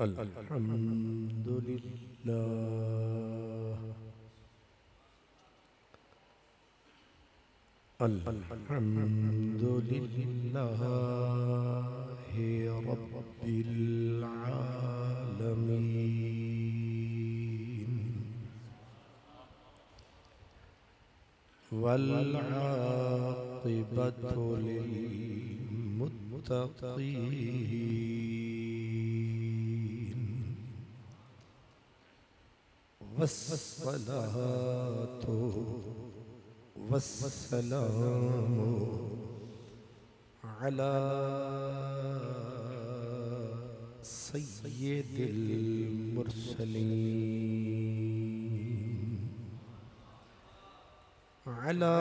अल्हम्दुलिल्लाह अल्हम्दुलिल्लाहि रब्बिल आलमीन वल आक़िबतु लिल मुत्तक़ीन वस्सलातु वस्सलामु अला सय्यिदिल मुरसलीन अला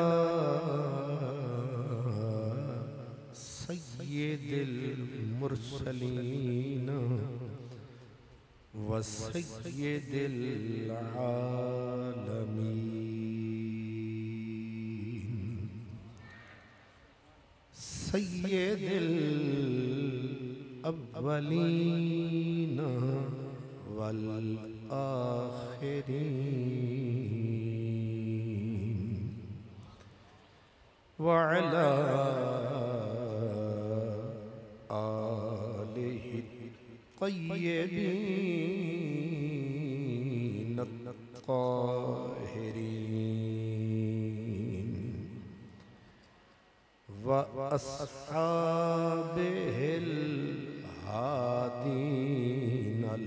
सय्यिदिल मुरसलीन व सय्यिदिल आलमीन सय्यिदिल अव्वलीन वल आखिरीन व अला आलिहि तय्यबीन ताहिरीन व अस्हाबिहिल हादीनल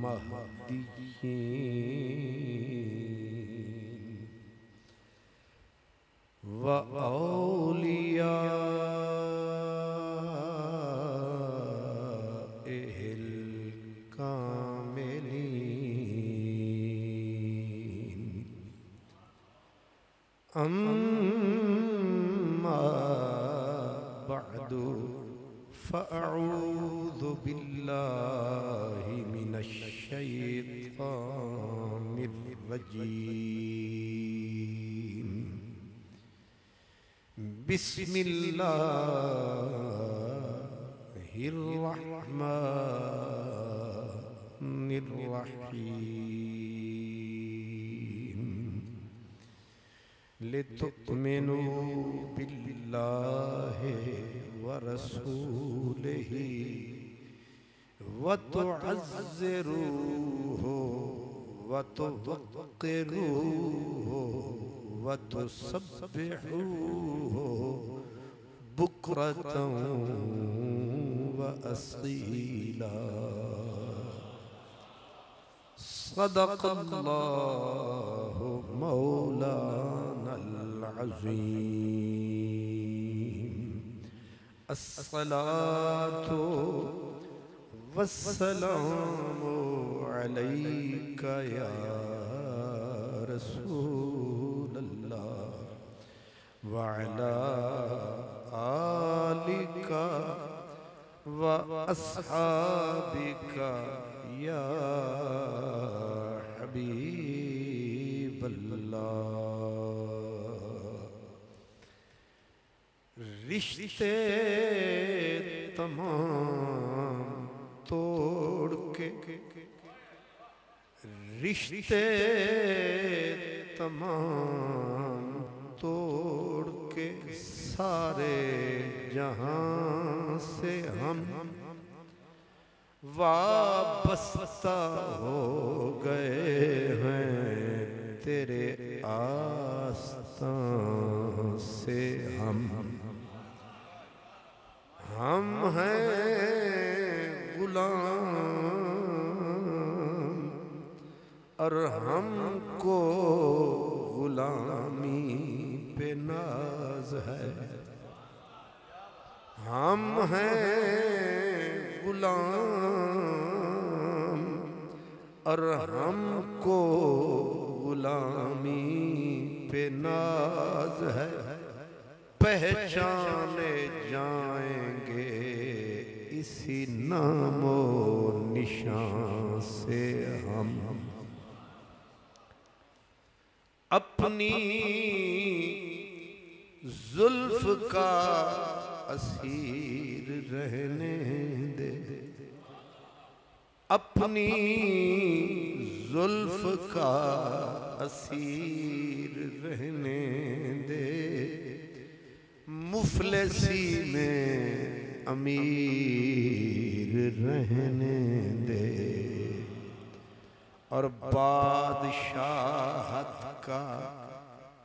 महदीयीन व औलियाइहिल कामिलीन अम्मा बअदु फ़अऊज़ु बिल्लाहि मिनश शैतानिर रजीम बिस्मिल्लाहिर रहमानिर रहीम लितुमिनु बिल्लाहि व रसूलिहि व तुअज़्ज़िरूहु व तुवक़्क़िरूहु व तुसब्बिहूहु बुक्रतन व असीला सदक़ल्लाहु मौलानल अज़ीम अस्सलातु वस्सलामु अलैका या रसूलल्लाह व अला आलिका व अस्हाबिका या हबीबल्लाह। रिश्ते तमाम तोड़ के रिश्ते तमाम तोड़ के सारे जहां से हम वाबस्ता हो गए हैं तेरे आस्तां से हम हैं गुलाम और हमको गुलामी पे नाज है। हम हैं गुलाम और हमको गुलामी पे नाज है। पहचाने जाएंगे इसी नामो निशान से हम अपनी जुल्फ का असीर रहने दे, अपनी जुल्फ का असीर रहने दे, मुफलिसी में अमीर रहने दे, और बादशाहत का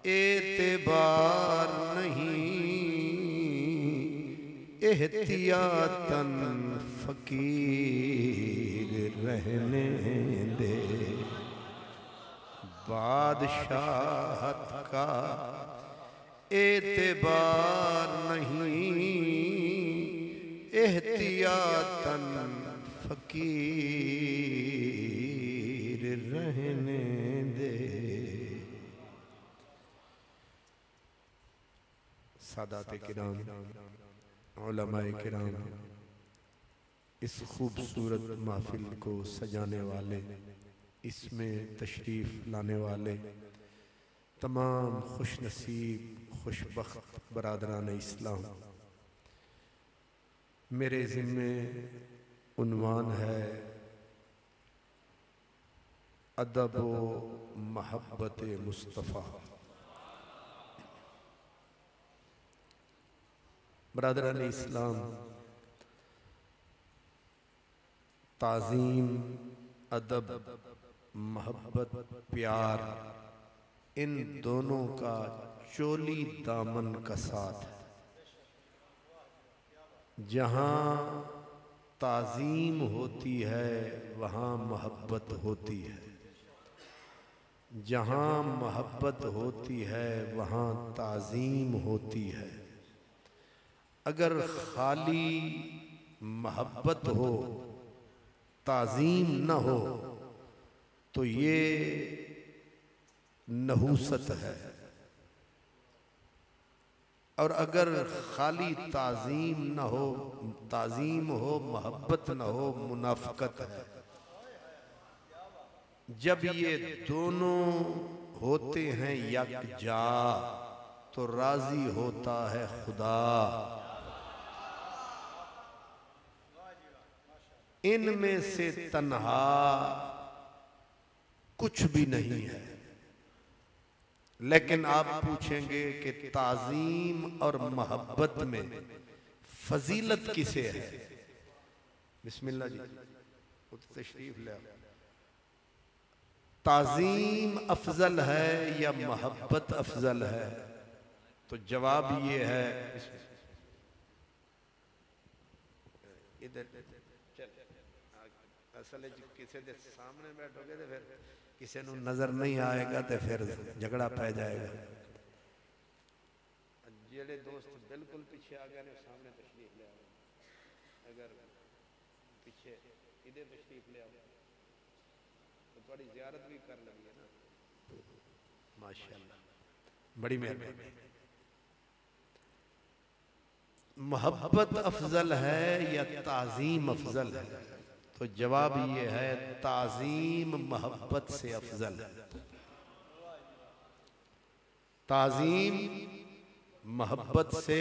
एतबार नहीं, एहतियातन फकीर रहने दे। बादशाहत का एतबार नहीं, एहतियातन फकीर रहने दे। सादाते किराम, उलमाए किराम, इस खूबसूरत महफिल को सजाने वाले, इसमें तशरीफ लाने वाले तमाम खुश नसीब खुशबख्त बरादरान इस्लाम, मेरे ज़िम्मे उन्वान है अदब व महब्बत मुस्तफ़ा। बरादरान इस्लाम, ताज़ीम, अदब, मोहब्बत, प्यार, इन दोनों का चोली दामन का साथ है। जहाँ ताज़ीम होती है वहाँ मोहब्बत होती है, जहाँ मोहब्बत होती है वहाँ ताज़ीम होती है। अगर खाली मोहब्बत हो, ताज़ीम न हो, तो ये नहूसत है, और अगर खाली ताज़ीम न हो, ताज़ीम हो, मोहब्बत न हो, मुनाफ़िक़त है। जब ये दोनों होते हैं यकजा तो राज़ी होता है खुदा। इनमें से तन्हा कुछ भी नहीं है। लेकिन आप पूछेंगे कि ताज़ीम और मोहब्बत में फजीलत किसे है? बिस्मिल्लाह जी, तशरीफ ले। ताज़ीम अफजल है या मोहब्बत अफजल है? तो जवाब ये है, इधर असल किसी के सामने बैठोगे तो फिर किसी को नजर नहीं आएगा तो फिर झगड़ा पै जाएगा। जेड़े दोस्त बिल्कुल पीछे आ गए सामने तशरीफ ले आओ, अगर पीछे इधर तशरीफ ले आओ तो थोड़ी ज़ियारत भी कर लेंगे ना। माशाअल्लाह, बड़ी मेहरबानी। मोहब्बत अफजल है या ताज़ीम अफजल है? तो जवाब ये है, ताज़ीम मोहब्बत से अफजल है। ताज़ीम मोहब्बत से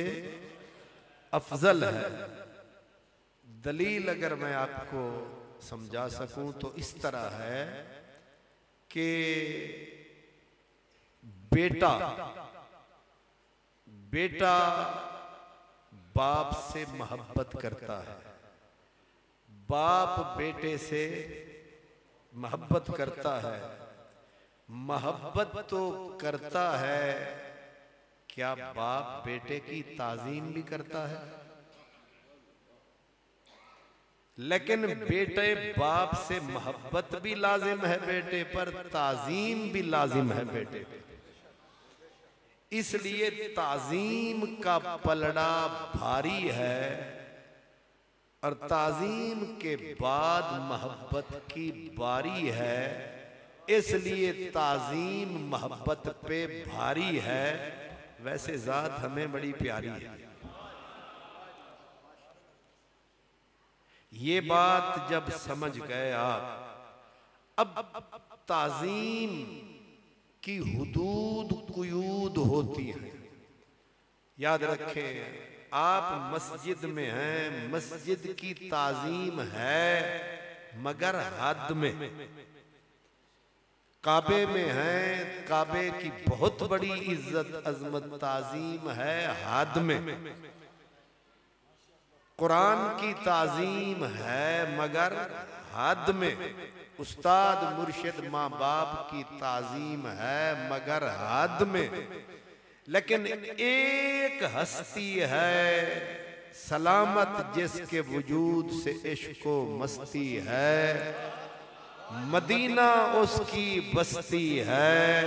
अफजल है। दलील अगर मैं आपको समझा सकूं तो इस तरह है कि बेटा बाप से मोहब्बत करता है, बाप बेटे से मोहब्बत करता है। मोहब्बत तो करता है, क्या बाप बेटे की ताज़ीम भी करता है? लेकिन बेटे बाप से मोहब्बत भी लाजिम है बेटे पर, ताज़ीम भी लाजिम है बेटे पर। इसलिए ताज़ीम का पलड़ा भारी है, और ताज़ीम के बाद मोहब्बत की बारी है। इसलिए ताज़ीम मोहब्बत पे भारी है। वैसे ज़ात हमें बड़ी प्यारी है। ये बात जब समझ गए आप, अब ताज़ीम की हुदूद कुयूद होती है। याद रखें, आप मस्जिद में हैं, मस्जिद की ताज़ीम है, मगर हद में। काबे में है, काबे की बहुत बड़ी इज्जत अजमत ताजीम है हद में। कुरान की ताजीम है मगर हद में। उस्ताद मुर्शिद माँ बाप की ताजीम है मगर हद में। लेकिन एक हस्ती है सलामत जिसके वजूद से इश्को मस्ती है, मदीना उसकी बस्ती है।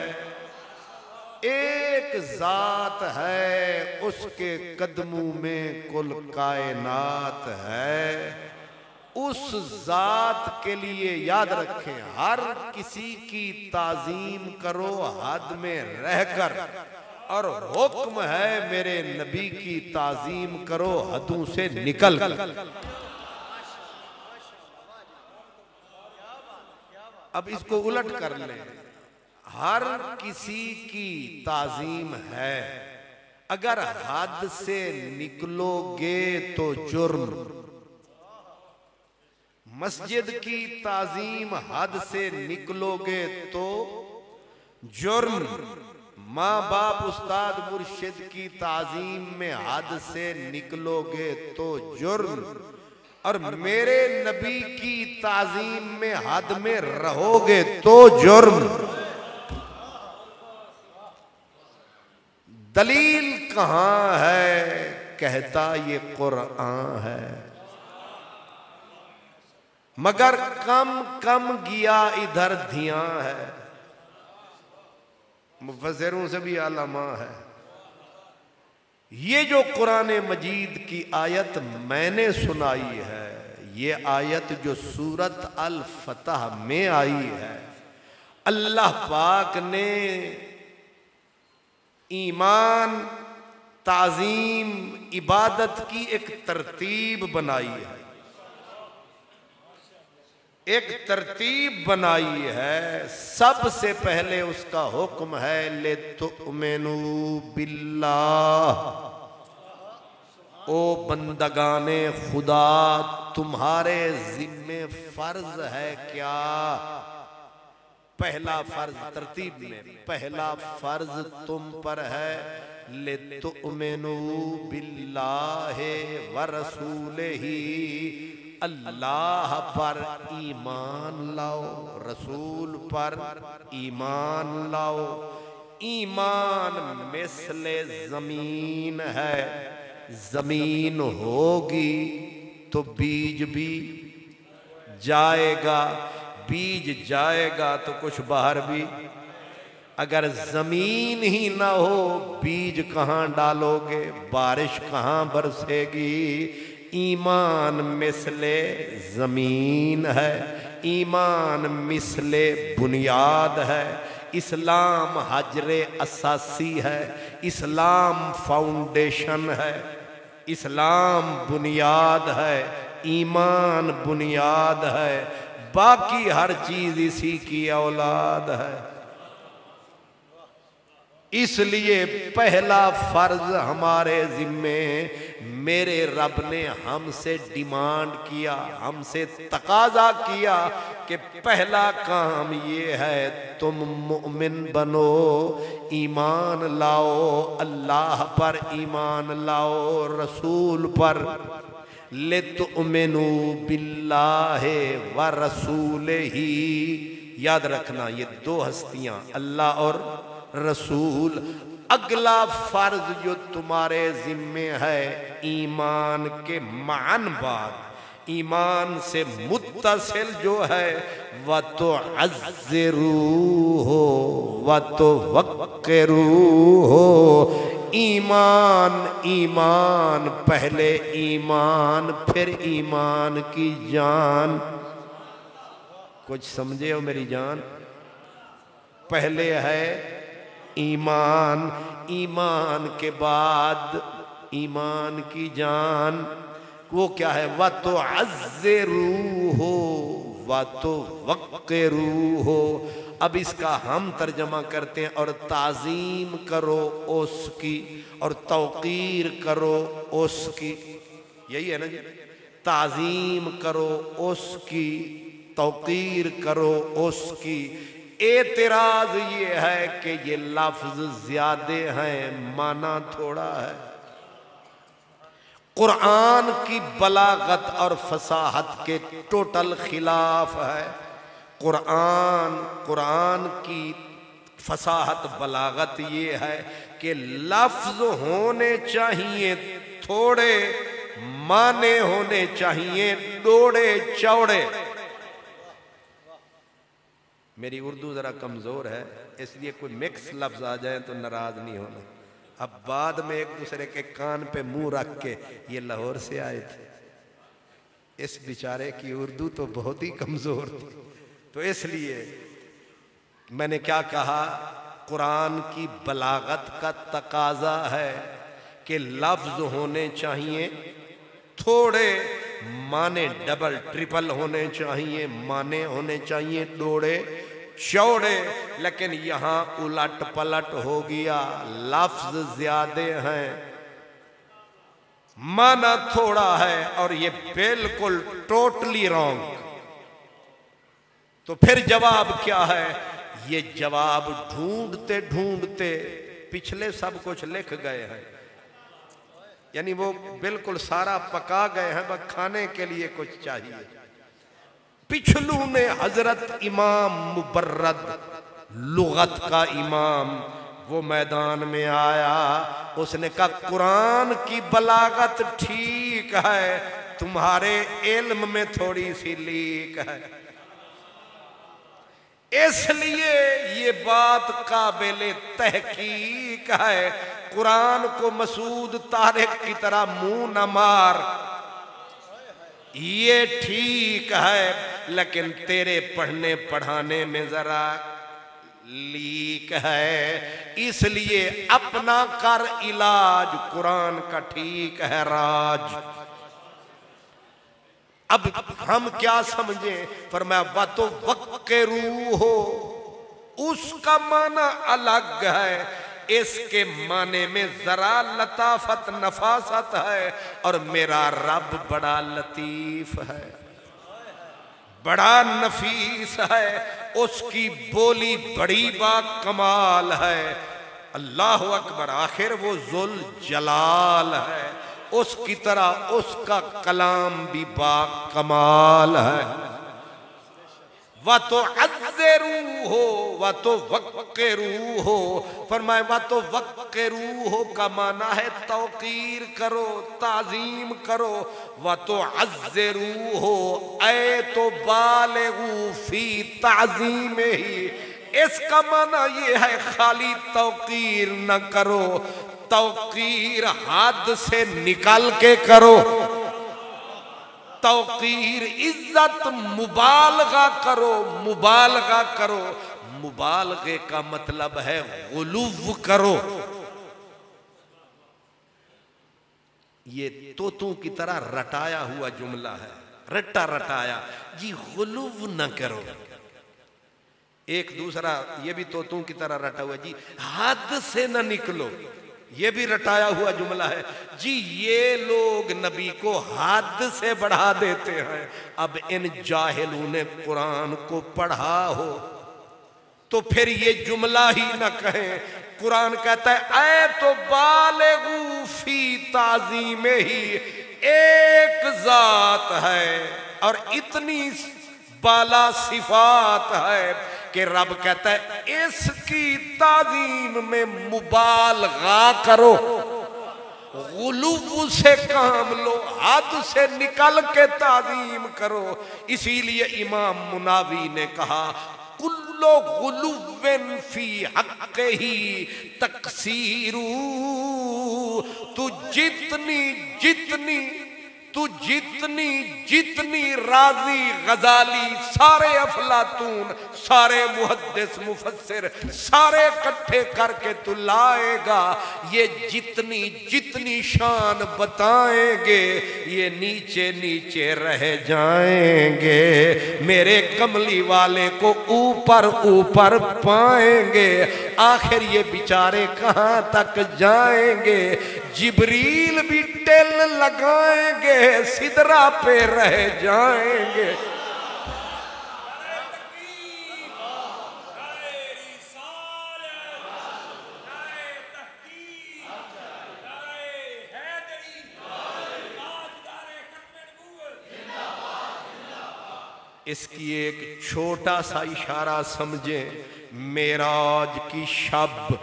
एक जात है उसके कदमों में कुल कायनात है। उस जात के लिए याद रखें, हर किसी की ताजीम करो हद में रहकर, और हुक्म है मेरे नबी की ताजीम करो हदों से निकल कर। अब इसको उलट कर लें, हर किसी की ताजीम है, अगर हद से निकलोगे तो जुर्म। मस्जिद की ताजीम हद से निकलोगे तो जुर्म। माँ बाप उस्ताद मुर्शिद की ताजीम में हद से निकलोगे तो जुर्म, और मेरे नबी की ताजीम में हद में रहोगे तो जुर्म। दलील कहां है, कहता ये कुरान है। मगर कम कम गिया इधर धियां है, मुफस्सिरों से भी आलमा है। ये जो कुरान मजीद की आयत मैंने सुनाई है, ये आयत जो सूरत अल फतह में आई है, अल्लाह पाक ने ईमान, ताजीम, इबादत की एक तरतीब बनाई है, एक तरतीब बनाई है। सबसे पहले उसका हुक्म है ले तुमिनु बिल्लाह, ओ बंदगाने खुदा तुम्हारे जिम्मे फर्ज है क्या। पहला फर्ज तरतीब में, पहला फर्ज तुम पर है ले तुमिनु बिल्लाहि व रसूलिही, अल्लाह पर ईमान लाओ, रसूल पर ईमान लाओ। ईमान मिसले जमीन है, जमीन होगी तो बीज भी जाएगा, बीज जाएगा तो कुछ बाहर भी। अगर जमीन ही ना हो बीज कहाँ डालोगे, बारिश कहाँ बरसेगी। ईमान मिसले जमीन है, ईमान मिसले बुनियाद है। इस्लाम हजरे असासी है, इस्लाम फाउंडेशन है, इस्लाम बुनियाद है, ईमान बुनियाद है, बाकी हर चीज इसी की औलाद है। इसलिए पहला फर्ज हमारे जिम्मे, मेरे रब ने हमसे डिमांड किया, हमसे तकाजा किया कि पहला काम ये है तुम मुमिन बनो, ईमान लाओ, अल्लाह पर ईमान लाओ, रसूल पर। ले तुमिनु बिल्लाहि व रसूलिही, याद रखना ये दो हस्तियां अल्लाह और रसूल। अगला फर्ज जो तुम्हारे जिम्मे है ईमान के मान बाद, ईमान से मुत्तसिल जो है व तो अज़्ज़िरू हो व तो वक्किरू हो। ईमान, ईमान पहले ईमान फिर ईमान की जान। कुछ समझे हो मेरी जान? पहले है ईमान, ईमान के बाद ईमान की जान। वो क्या है? व तो अज़्ज़िरू हो व तो वक्किरू हो। अब इसका हम तर्जमा करते हैं, और ताज़ीम करो उसकी और तौक़ीर करो उसकी। यही है ना जी, ताज़ीम करो उसकी तौकीर करो उसकी। एतराज ये है कि ये लफ्ज ज्यादा हैं, माना थोड़ा है। कुरान की बलागत और फसाहत के टोटल खिलाफ है। कुरान की फसाहत बलागत ये है कि लफ्ज होने चाहिए थोड़े, माने होने चाहिए डोड़े चौड़े। मेरी उर्दू जरा कमजोर है, इसलिए कोई मिक्स लफ्ज आ जाए तो नाराज नहीं होना। अब बाद में एक दूसरे के कान पे मुंह रख के, ये लाहौर से आए थे, इस बेचारे की उर्दू तो बहुत ही कमजोर थी। तो इसलिए मैंने क्या कहा, कुरान की बलागत का तकाजा है कि लफ्ज होने चाहिए थोड़े, माने डबल ट्रिपल होने चाहिए, माने होने चाहिए डोड़े चौड़े। लेकिन यहां उलट पलट हो गया, लफ्ज ज्यादा हैं, माना थोड़ा है, और ये बिल्कुल टोटली रॉन्ग। तो फिर जवाब क्या है? ये जवाब ढूंढते ढूंढते पिछले सब कुछ लिख गए हैं, यानी वो बिल्कुल सारा पका गए हैं, बस खाने के लिए कुछ चाहिए। पिछलू ने हजरत इमाम मुबर्रद, लुगत का इमाम, वो मैदान में आया, उसने कहा कुरान की बलागत ठीक है, तुम्हारे इल्म में थोड़ी सी लीक है, इसलिए ये बात काबिल तहकीक है। कुरान को मसूद तारिक की तरह मुंह न मार, ये ठीक है, लेकिन तेरे पढ़ने पढ़ाने में जरा लीक है, इसलिए अपना कर इलाज, कुरान का ठीक है राज। अब हम क्या समझे? फरमाया वा तो वक्के रूह हो, उसका माना अलग है, इसके माने में जरा लताफत नफासत है, और मेरा रब बड़ा लतीफ है, बड़ा नफीस है, उसकी बोली बड़ी बा कमाल है। अल्लाह अकबर, आखिर वो जुल जलाल है, उसकी तरह उसका कलाम भी बा कमाल है। वा तो अज़्ज़े रूह हो, वा तो वक्के रूह हो। फरमाए वा तो वक्के रूह हो का माना है तौकीर करो, ताजीम करो। वा तो अज़्ज़े रूह हो, ऐ तो बालिगू फी ताजीम ही, इसका माना ये है खाली तौकीर न करो, तौकीर हद से निकल के करो, तौकीर इज्जत मुबालगा करो, मुबालगा करो। मुबालगे का मतलब है गुलूव करो। ये तोतों की तरह रटाया हुआ जुमला है, रटा रटाया जी, गुलूव न करो। एक दूसरा ये भी तोतों की तरह रटा हुआ जी, हद से न निकलो, ये भी रटाया हुआ जुमला है जी। ये लोग नबी को हद से बढ़ा देते हैं। अब इन जाहिलों ने कुरान को पढ़ा हो तो फिर ये जुमला ही न कहें। कुरान कहता है ऐ तो बालिगू फी ताज़ीम ही, एक जात है और इतनी बाला सिफात है कि रब कहता है इसकी ताजीम में मुबालगा करो, गुलूव से काम लो, हद से निकल के ताजीम करो। इसीलिए इमाम मुनावी ने कहा कुल्लो गुलुव्विन फी हक़्क़िही तक़सीरू, तू जितनी जितनी राजी गजाली, सारे अफलातून, सारे मुहद्दिस मुफस्सिर, सारे इकट्ठे करके तू लाएगा, ये जितनी जितनी शान बताएंगे ये नीचे नीचे रह जाएंगे, मेरे कमली वाले को ऊपर ऊपर पाएंगे। आखिर ये बेचारे कहाँ तक जाएंगे? जिब्रील भी टेल लगाएंगे, सिदरा पे रह जाएंगे। इसकी एक छोटा सा इशारा समझे। मेराज की शब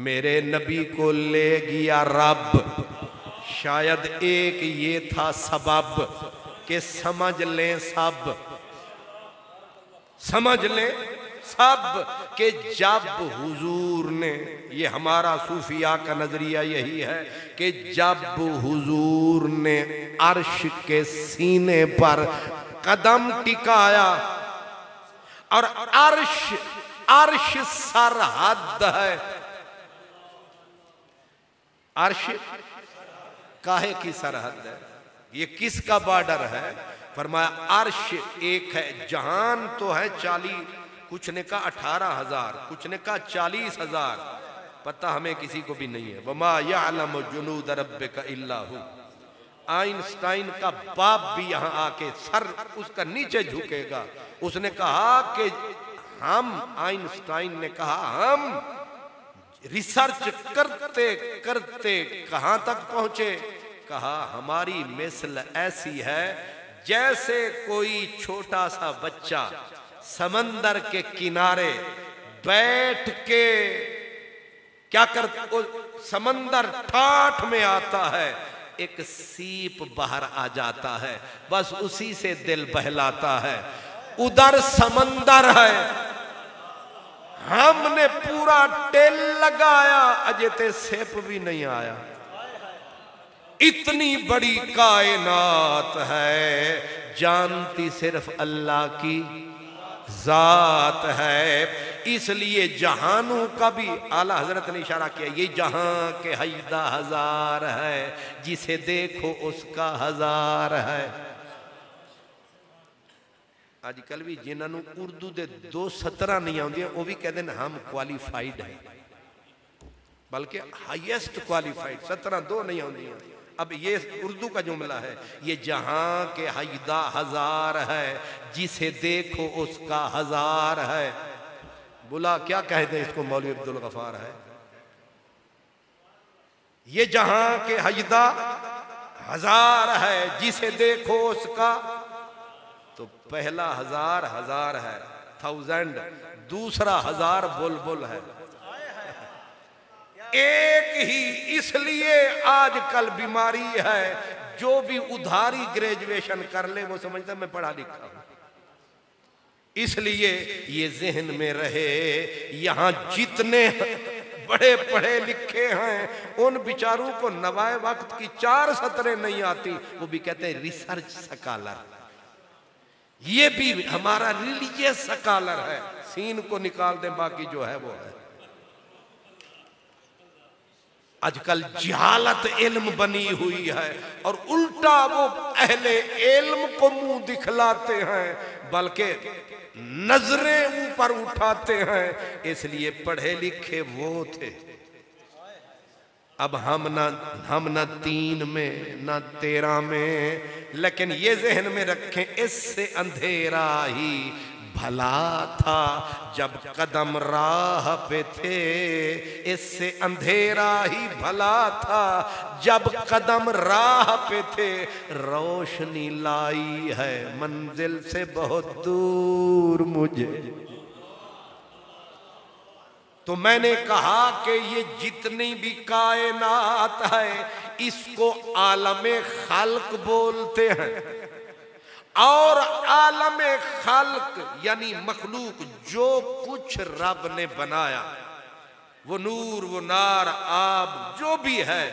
मेरे नबी को ले गया रब। शायद एक ये था सबब कि समझ लें सब, समझ लें सब कि जब हुजूर ने, ये हमारा सूफिया का नजरिया यही है कि जब हुजूर ने अर्श के सीने पर कदम टिकाया, और अर्श अर्श सरहद है। अर्श काहे की सरहद है? ये किसका बॉर्डर है? फरमाया अर्श एक है, जहान तो है 40, कुछ ने कहा 18,000, कुछ ने कहा 40,000, पता हमें किसी को भी नहीं है। वमा यअलमु जुनूद रब्बिका इल्ला हु। आइंस्टाइन का बाप भी यहां आके सर उसका नीचे झुकेगा। उसने कहा कि हम, आइंस्टाइन ने कहा हम रिसर्च करते करते कहां तक पहुंचे? कहा हमारी मिसल ऐसी है जैसे कोई छोटा सा बच्चा समंदर के किनारे बैठ के क्या करता, समंदर ठाठ में आता है, एक सीप बाहर आ जाता है, बस उसी से दिल बहलाता है। उधर समंदर है, हमने पूरा तेल लगाया, अजते सेप भी नहीं आया। इतनी बड़ी कायनात है, जानती सिर्फ अल्लाह की जात है। इसलिए जहानों का भी आला हजरत ने इशारा किया, ये जहां के हजदा हजार है, जिसे देखो उसका हजार है। अजकल भी जिन्होंने उर्दू दे 2 सतरा नहीं आती, वो भी कहते हैं हम क्वालिफाइड है, बल्कि हाईएस्ट क्वालिफाइड, 17 2 नहीं आती। अब ये उर्दू का जुमला है, ये जहां के हजदा हजार है, जिसे देखो उसका हजार है। बोला क्या कहते हैं इसको? मौलवी अब्दुल गफार है। ये जहां के हजदा हजार है, जिसे देखो उसका, तो पहला हजार हजार है, 1000, दूसरा हजार बुलबुल है। एक ही इसलिए आजकल बीमारी है, जो भी उधारी ग्रेजुएशन कर ले वो समझता मैं पढ़ा लिखा हूं। इसलिए ये जहन में रहे, यहां जितने बड़े पढ़े लिखे हैं उन बिचारों को नवाए वक्त की 4 सतरें नहीं आती, वो भी कहते हैं रिसर्च स्कॉलर। ये भी हमारा रिलीजियस स्कॉलर है, सीन को निकाल दें, बाकी जो है वो है। आजकल जहालत इल्म बनी हुई है, और उल्टा वो अहले इल्म को मुंह दिखलाते हैं, बल्कि नजरें ऊपर उठाते हैं। इसलिए पढ़े लिखे वो थे। अब हम ना 3 में ना 13 में, लेकिन ये जहन में रखें, इससे अंधेरा ही भला था जब कदम राह पे थे। इससे अंधेरा ही भला था जब कदम राह पे थे। रोशनी लाई है मंजिल से बहुत दूर मुझे। तो मैंने कहा कि ये जितनी भी कायनात है, इसको आलमे खल्क बोलते हैं। और आलमे खल्क यानी मखलूक, जो कुछ रब ने बनाया, वो नूर, वो नार, आब, जो भी है,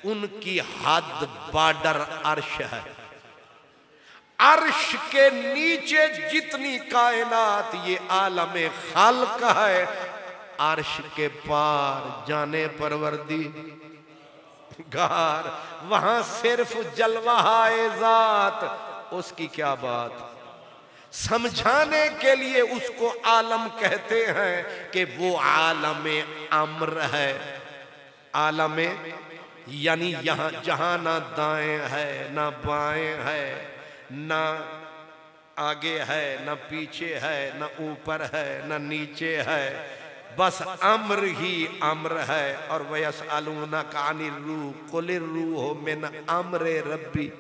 उनकी हद बॉर्डर अर्श है। अर्श के नीचे जितनी कायनात, ये आलमे खल्क है। अर्श के पार जाने परवरदी गार, वहां सिर्फ जलवाए जात, उसकी क्या बात। समझाने के लिए उसको आलम कहते हैं कि वो आलमे अम्र है। आलमे यानी यहां जहां ना दाएं है ना बाएं है, ना आगे है ना पीछे है, ना ऊपर है ना नीचे है, बस अम्र ही अम्र है। और वयसअलूनका अनिर रूह कुलिर रूह मिन अम्रे रब्बी।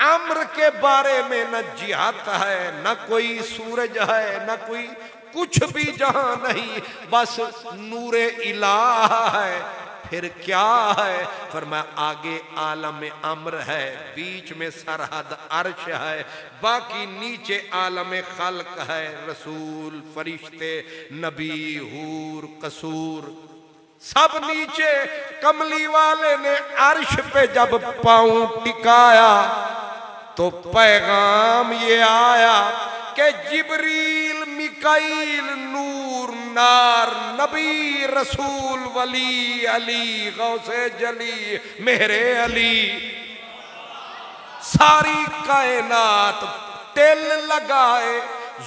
अम्र के बारे में न जिहाद है, न कोई सूरज है, न कोई कुछ भी जहां नहीं, बस नूरे इलाह है। फिर क्या है? फरमाया आगे आलम अम्र है, बीच में सरहद अर्श है, बाकी नीचे आलम खल्क है, रसूल, फरिश्ते, नबी, हूर, कसूर सब नीचे। कमली वाले ने अर्श पे जब पांव टिकाया तो पैगाम ये आया कि जिब्रील, मिकाईल, नूर, नार, नबी, रसूल, वली, अली, गौसे जली, मेरे अली, सारी कायनात तिल लगाए,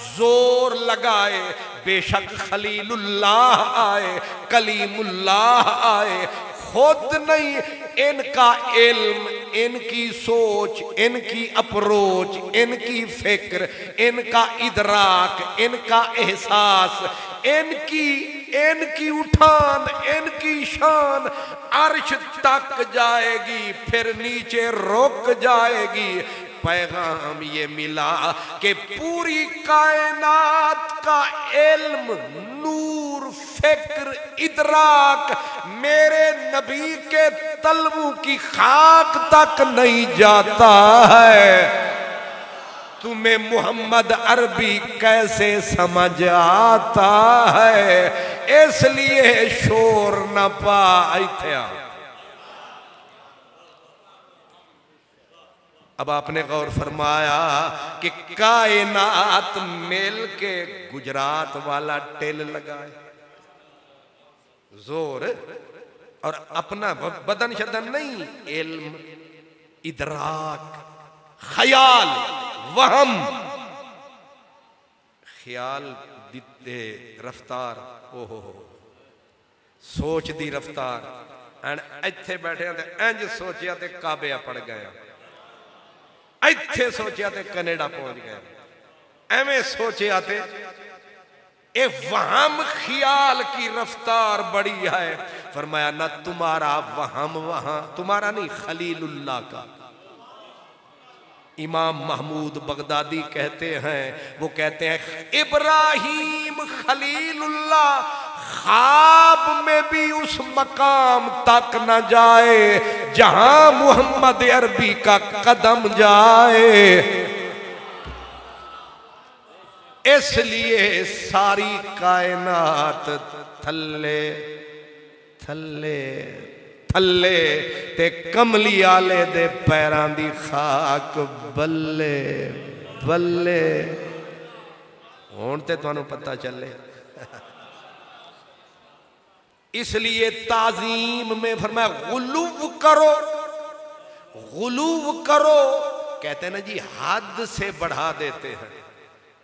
जोर लगाए, बेशक खलीलुल्लाह आए, कलीमुल्लाह आए, खुद नहीं, इनका इल्म, इनकी सोच, इनकी अप्रोच, इनकी फिक्र, इनका इदराक, इनका एहसास, इनकी उठान, इनकी शान अर्श तक जाएगी, फिर नीचे रुक जाएगी। पैगाम ये मिला कि पूरी कायनात का इल्म, नूर, फिक्र, इदराक मेरे नबी के तलवों की खाक तक नहीं जाता है। तुम्हें मोहम्मद अरबी कैसे समझ आता है? इसलिए शोर न पाई थे। अब आपने गौर फरमाया कि कायनात मेल के गुजरात वाला टेल लगाए, जोर और अपना बदन शदन नहीं, इल्म, इदराक, ख्याल, वहम, ख्याल दी रफ्तार, ओहो सोच दी रफ्तार। एंड इत्थे बैठे इंज सोचिया ते काबे पड़ गया, इत्थे सोचिया ते कनेडा पहुंच गया, एवें सोचिया ते ए वहम ख्याल की रफ्तार बड़ी है। फरमाया ना तुम्हारा वहम वहां, तुम्हारा नहीं, खलीलुल्लाह का। इमाम महमूद बगदादी कहते हैं, वो कहते हैं इब्राहिम खलीलुल्लाह ख्वाब में भी उस मकाम तक न जाए जहां मोहम्मद अरबी का कदम जाए। इसलिए सारी कायनात थल्ले थल्ले थल्ले ते कमली आले दे पैरां दी खाक बल्ले बल्ले। हुण ते तुहानू पता चले। इसलिए ताजीम में फरमाया गुलूव करो, गुलूव करो। कहते हैं ना जी, हद से बढ़ा देते हैं।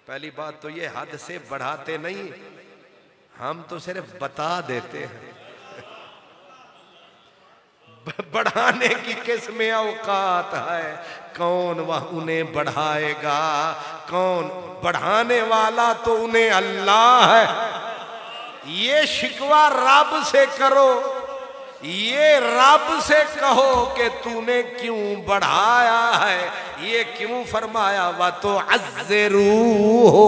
पहली बात तो ये, हद से बढ़ाते नहीं, हम तो सिर्फ बता देते हैं। बढ़ाने की किस्में औकात है, कौन वह उन्हें बढ़ाएगा? कौन बढ़ाने वाला? तो उन्हें अल्लाह है। ये शिकवा रब से करो, ये रब से कहो कि तूने क्यों बढ़ाया है, ये क्यों फरमाया व तो अज़्ज़रू हो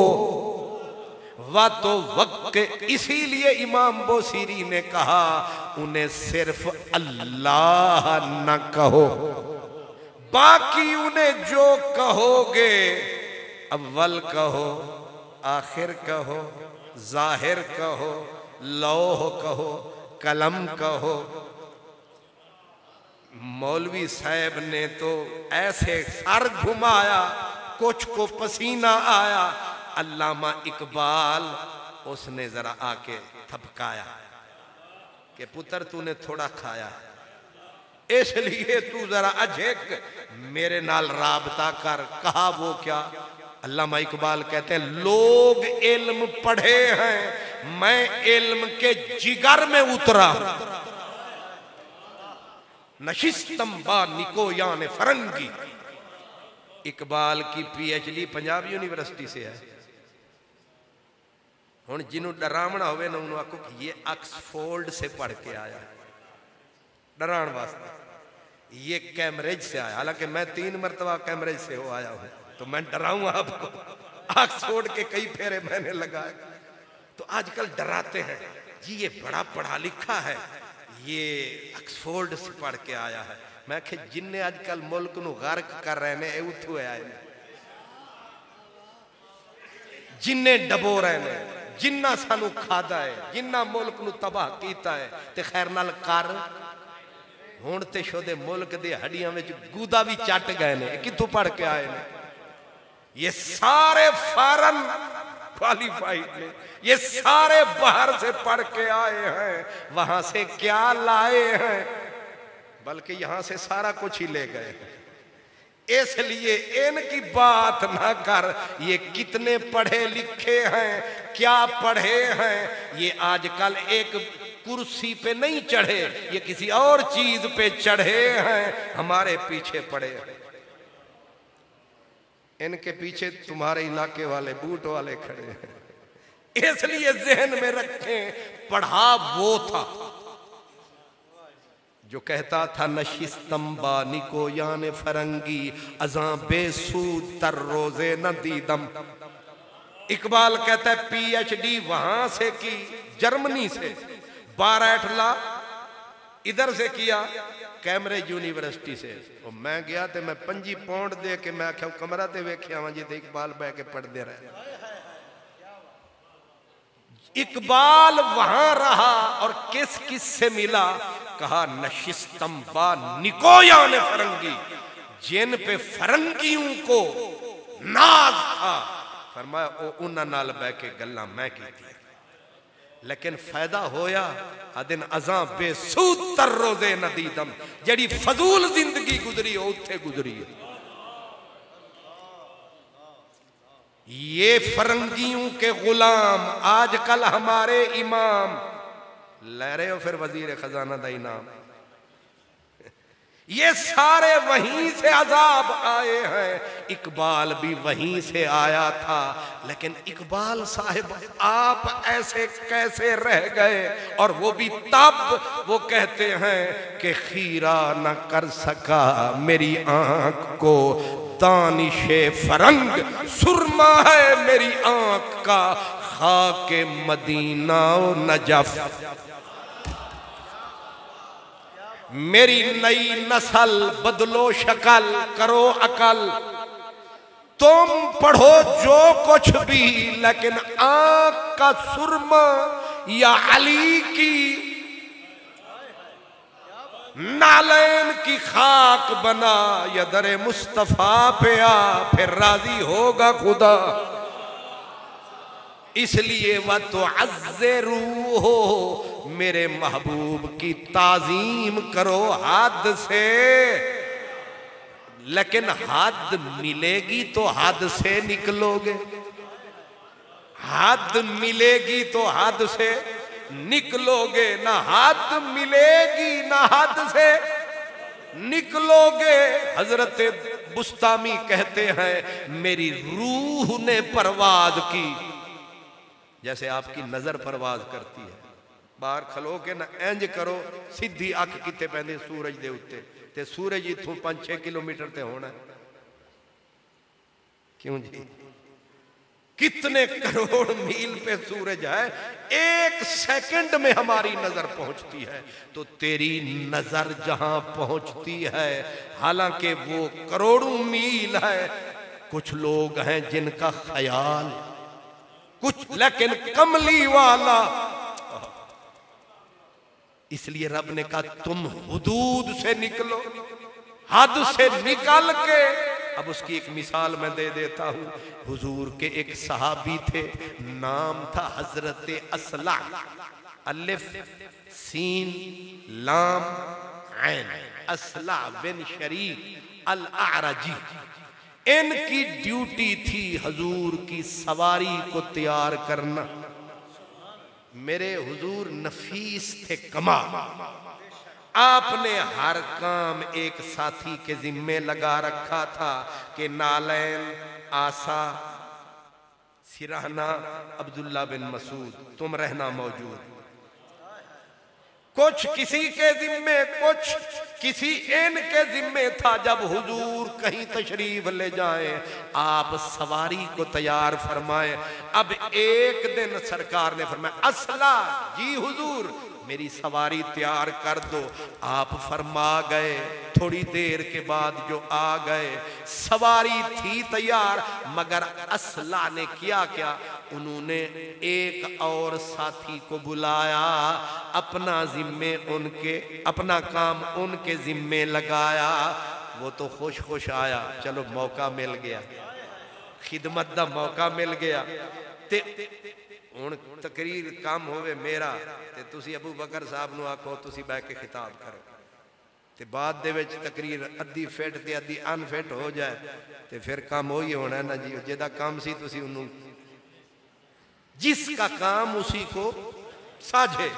व तो वक्त। इसीलिए इमाम बोसीरी ने कहा उन्हें सिर्फ अल्लाह न कहो, बाकी उन्हें जो कहोगे, अव्वल कहो, आखिर कहो, जाहिर कहो, लौह कहो, कलम कहो। मौलवी साहब ने तो ऐसे सर घुमाया, कुछ को पसीना आया। अल्लामा इकबाल उसने जरा आके थपकाया कि पुत्र तूने थोड़ा खाया, इसलिए तू जरा अझेक मेरे नाल राबता कर। कहा वो क्या? अल्लामा इकबाल कहते हैं, लोग इल्म पढ़े हैं, मैं इल्म के जिगर में उतरा। नशिस्तम बा निको याने फरंगी। इकबाल की पीएचडी पंजाब यूनिवर्सिटी से है। हुण जिन्हों डरावना होवे ना उन्होंने आखो कि ये ऑक्सफोर्ड से पढ़ के आया, डराण वास्ते। ये कैमरेज से आया, हालांकि मैं 3 मरतबा कैमरेज से हो आया हूं, तो मैं डराऊं आपको। ऑक्सफोर्ड के कई फेरे मैंने लगाए, तो आजकल डराते हैं जी ये बड़ा पढ़ा लिखा है, ये ऑक्सफोर्ड से पढ़ के आया है। मैं कि जिन्ने आजकल मुल्क नू गर्क कर रहे ने उठो आए, जिन्ने डबो रहे ने, जिन्ना सानू खादा है, जिन्ना मुल्क नू तबाह कीता है, ते खैर नाल कर हुण ते शोदे मुल्क दे हड्डियां विच गूदा भी चट गए ने। कित्थों पढ़ के आए ने? ये सारे फॉरेन क्वालिफाइड ने, ये सारे बाहर से पढ़ के आए हैं, वहां से क्या लाए हैं, बल्कि यहां से सारा कुछ ही ले गए। इसलिए इनकी बात ना कर, ये कितने पढ़े लिखे हैं, क्या पढ़े हैं, ये आजकल एक कुर्सी पे नहीं चढ़े, ये किसी और चीज पे चढ़े हैं, हमारे पीछे पड़े हैं। इनके पीछे तुम्हारे इलाके वाले बूट वाले खड़े हैं। इसलिए जहन में रखें, पढ़ा वो था जो कहता था नशिस्तंबा निको याने फरंगी अजा बेसूद तर रोजे न दीदम। इकबाल कहता है PhD वहां से की, जर्मनी से, 12 ला इधर से किया, कैम्ब्रिज यूनिवर्सिटी से। और मैं गया तो मैं 5 पाउंड दे के मैं आख्या कमरा ते वेख्या वा जिथे इकबाल बह के पढ़ते रहे। इकबाल वहां रहा और किस किस से मिला? कहा नशिस्तंबा निकोया ने फरंगी, जिन पे फरंगियों को नाज था, फरमाया उन्हां नाल बह के गल्लां मैं कीती, लेकिन फायदा होया अदिन अजा बेसूद तर रोजे नदीदम, जड़ी फजूल जिंदगी गुजरी हो उत्थे गुजरी है। ये फरंगियों के गुलाम आजकल हमारे इमाम ले रहे हो, फिर वजीर खजाना दा इनाम। ये सारे वहीं से अजाब आए हैं, इकबाल भी वहीं से आया था। लेकिन इकबाल साहिब आप ऐसे कैसे रह गए? और वो भी तब वो कहते हैं कि खीरा न कर सका मेरी आंख को दानिशे फरंग, सुरमा है मेरी आंख का खाके मदीना नजफ। मेरी नई नस्ल बदलो शक्ल करो अकल, तुम पढ़ो जो कुछ भी, लेकिन आंख का सुरमा या अली की नालैन की खाक बना, या दरे मुस्तफा पे आ, फिर राजी होगा खुदा। इसलिए वह तो अज़्ज़े रूह हो, मेरे महबूब की ताजीम करो हद से। लेकिन हद मिलेगी तो हद से निकलोगे, हद मिलेगी तो हद से निकलोगे, ना हद मिलेगी ना हद से निकलोगे। हजरत बुस्तामी कहते हैं मेरी रूह ने परवाज की, जैसे आपकी नजर परवाज करती है। बाहर खलो के ना इंज करो, सीधी अख किते पैंदी सूरज दे उत्ते, ते सूरज इथों 5-6 किलोमीटर ते होना। क्यों जी? कितने करोड़ मील पे सूरज है, 1 सेकंड में हमारी नजर पहुंचती है। तो तेरी नजर जहां पहुंचती है, हालांकि वो करोड़ों मील है, कुछ लोग हैं जिनका ख्याल कुछ, लेकिन कमली वाला। इसलिए रब ने कहा तुम हुदूद से निकलो, हद से निकल के। अब उसकी एक मिसाल मैं दे देता हूं। हुजूर के एक सहाबी थे, नाम था हजरत असला, अलिफ सीन लाम ऐन, असला बिन शरीक अल आरजी। इनकी ड्यूटी थी हुजूर की सवारी को तैयार करना। मेरे हुजूर नफीस थे कमा, आपने हर काम एक साथी के जिम्मे लगा रखा था कि नालैन, आसा, सिराहना, अब्दुल्ला बिन मसूद, तुम रहना मौजूद। कुछ किसी के जिम्मे, कुछ किसी इन के जिम्मे था। जब हुजूर कहीं तशरीफ ले जाएं, आप सवारी को तैयार फरमाएं। अब एक दिन सरकार ने फरमाया, असला जी हुजूर मेरी सवारी तैयार कर दो। आप फरमा गए। थोड़ी देर के बाद जो आ गए, सवारी थी तैयार, मगर असला ने किया क्या, उन्होंने एक और साथी को बुलाया, अपना जिम्मे उनके, अपना काम उनके जिम्मे लगाया। वो तो खुश खुश आया, चलो मौका मिल गया, खिदमत दा मौका मिल गया। ते हुण तकरीर काम होवे मेरा ते तुसी अबू बकर साहब नूं आखो तुसी बैठ के खिताब करो, ते बाद दे विच तकरीर अद्धी फिट ते अद्धी अनफिट हो जाए ते फिर काम हो ही होना ना जी। जेदा काम सी तुसी उन्हों, जिसका काम उसी को साझे।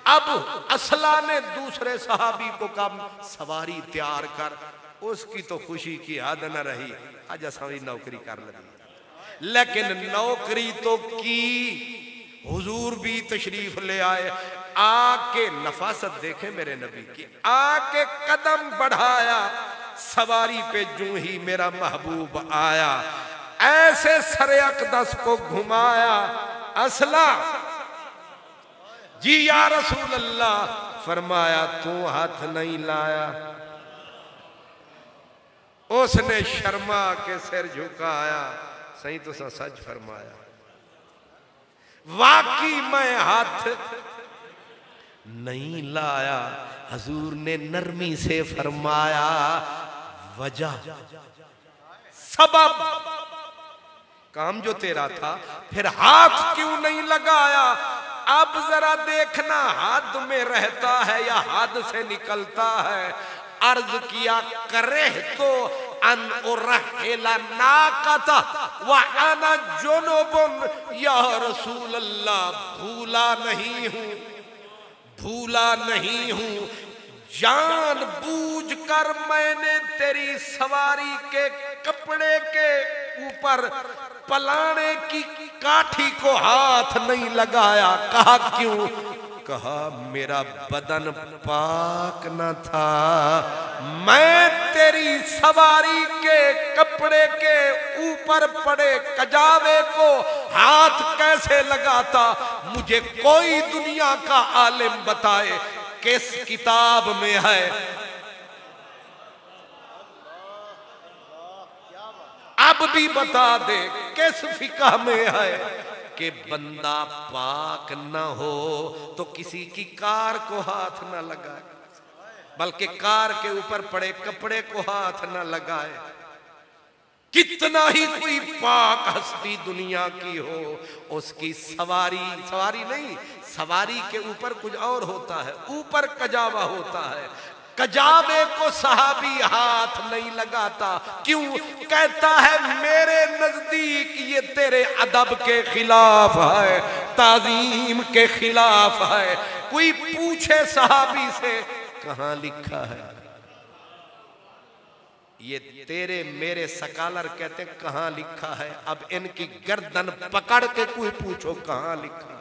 अब असला ने दूसरे सहाबी को कहा सवारी तैयार कर। उसकी तो खुशी की हद न रही, अज असा भी नौकरी कर लगी। लेकिन नौकरी तो की, हुजूर भी तशरीफ ले आए। आके नफासत देखे मेरे नबी की, आके कदम बढ़ाया, सवारी पे जूं ही मेरा महबूब आया, ऐसे सरे अकदस को घुमाया। असला जी या रसूल अल्लाह, फरमाया तू हाथ नहीं लाया। उसने शर्मा के सिर झुकाया, सही तो सच फरमाया, वाकई मैं हाथ नहीं लाया। हजूर ने नरमी से फरमाया, वजह सबब, काम जो तेरा था, फिर हाथ क्यों नहीं लगाया। अब जरा देखना हद में रहता है या हद से निकलता है। अर्ज किया करे तो अन उरहिला नाकता व अना जुनुबुन, या रसूल अल्लाह भूला नहीं हूं, भूला नहीं हूं। जान बूझ कर मैंने तेरी सवारी के कपड़े के ऊपर पलाने की काठी को हाथ नहीं लगाया। कहा क्यों? कहा मेरा बदन पाक न था, मैं तेरी सवारी के कपड़े के ऊपर पड़े कजावे को हाथ कैसे लगाता। मुझे कोई दुनिया का आलिम बताए किस किताब में है, अब भी बता दे किस फिका में है कि बंदा पाक न हो तो किसी की कार को हाथ न लगाए, बल्कि कार के ऊपर पड़े कपड़े को हाथ न लगाए। कितना ही कोई पाक हस्ती दुनिया की हो, उसकी सवारी, सवारी नहीं, सवारी के ऊपर कुछ और होता है, ऊपर कजावा होता है। कजावे को सहाबी हाथ नहीं लगाता। क्यों? कहता है मेरे नजदीक ये तेरे अदब के खिलाफ है, ताजीम के खिलाफ है। कोई पूछे सहाबी से कहां लिखा है, ये तेरे मेरे सकालर कहते कहां लिखा है। अब इनकी गर्दन पकड़ के कोई पूछो कहां लिखा है।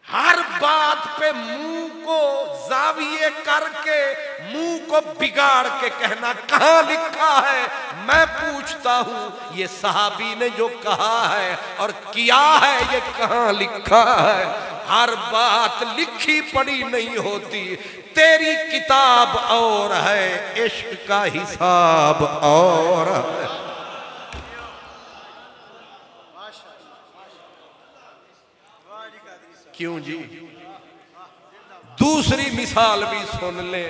हर बात पे मुंह को जाविये करके, मुंह को बिगाड़ के कहना कहां लिखा है। मैं पूछता हूं ये सहाबी ने जो कहा है और किया है ये कहां लिखा है। हर बात लिखी पढ़ी नहीं होती। तेरी किताब और है, इश्क का हिसाब और है। क्यों जी? दूसरी मिसाल भी सुन ले।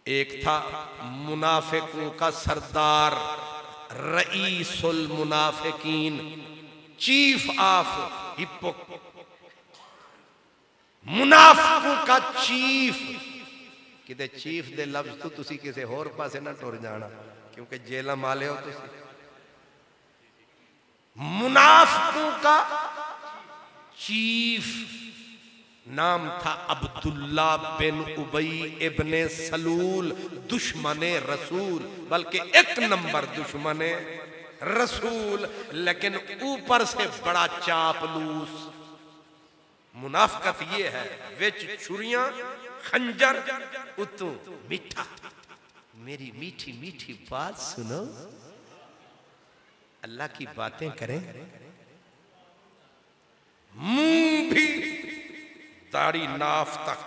एक था मुनाफिकों का सरदार, रईसुल मुनाफिकीन, चीफ ऑफ हिप्पो, मुनाफिकों का चीफ। किते चीफ दे लफ्ज तो तुसी किसी होर पासे ना टुर जाना, क्योंकि जेला माले हो तुसी। मुनाफिकों का चीफ नाम था अब्दुल्ला बिन उबई इब्ने सलूल, दुश्मने रसूल, बल्कि एक नंबर दुश्मने रसूल, लेकिन ऊपर से बड़ा चापलूस। मुनाफकत ये है, विच छुरियां खंजर उतू मीठा। मेरी मीठी मीठी बात सुनो, अल्लाह की बातें करें। मुंह भी दाढ़ी नाफ तक,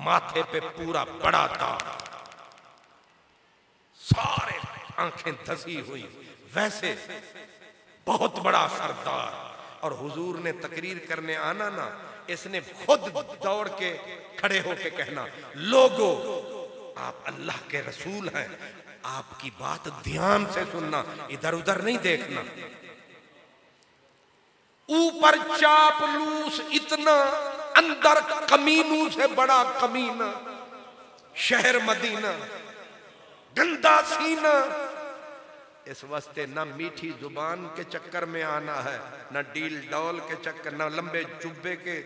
माथे पे पूरा बड़ा दाग, सारे आंखें धसी हुई, वैसे बहुत बड़ा सरदार। और हुजूर ने तकरीर करने आना ना, इसने खुद दौड़ के खड़े होके कहना, लोगो आप अल्लाह के रसूल हैं, आपकी बात ध्यान से सुनना, इधर उधर नहीं देखना। ऊपर चापलूस इतना, अंदर कमीनों से बड़ा कमीना, शहर मदीना, गंदा सीना। इस वास्ते ना मीठी जुबान के चक्कर में आना है, ना डील डॉल के चक्कर, ना लंबे जुब्बे के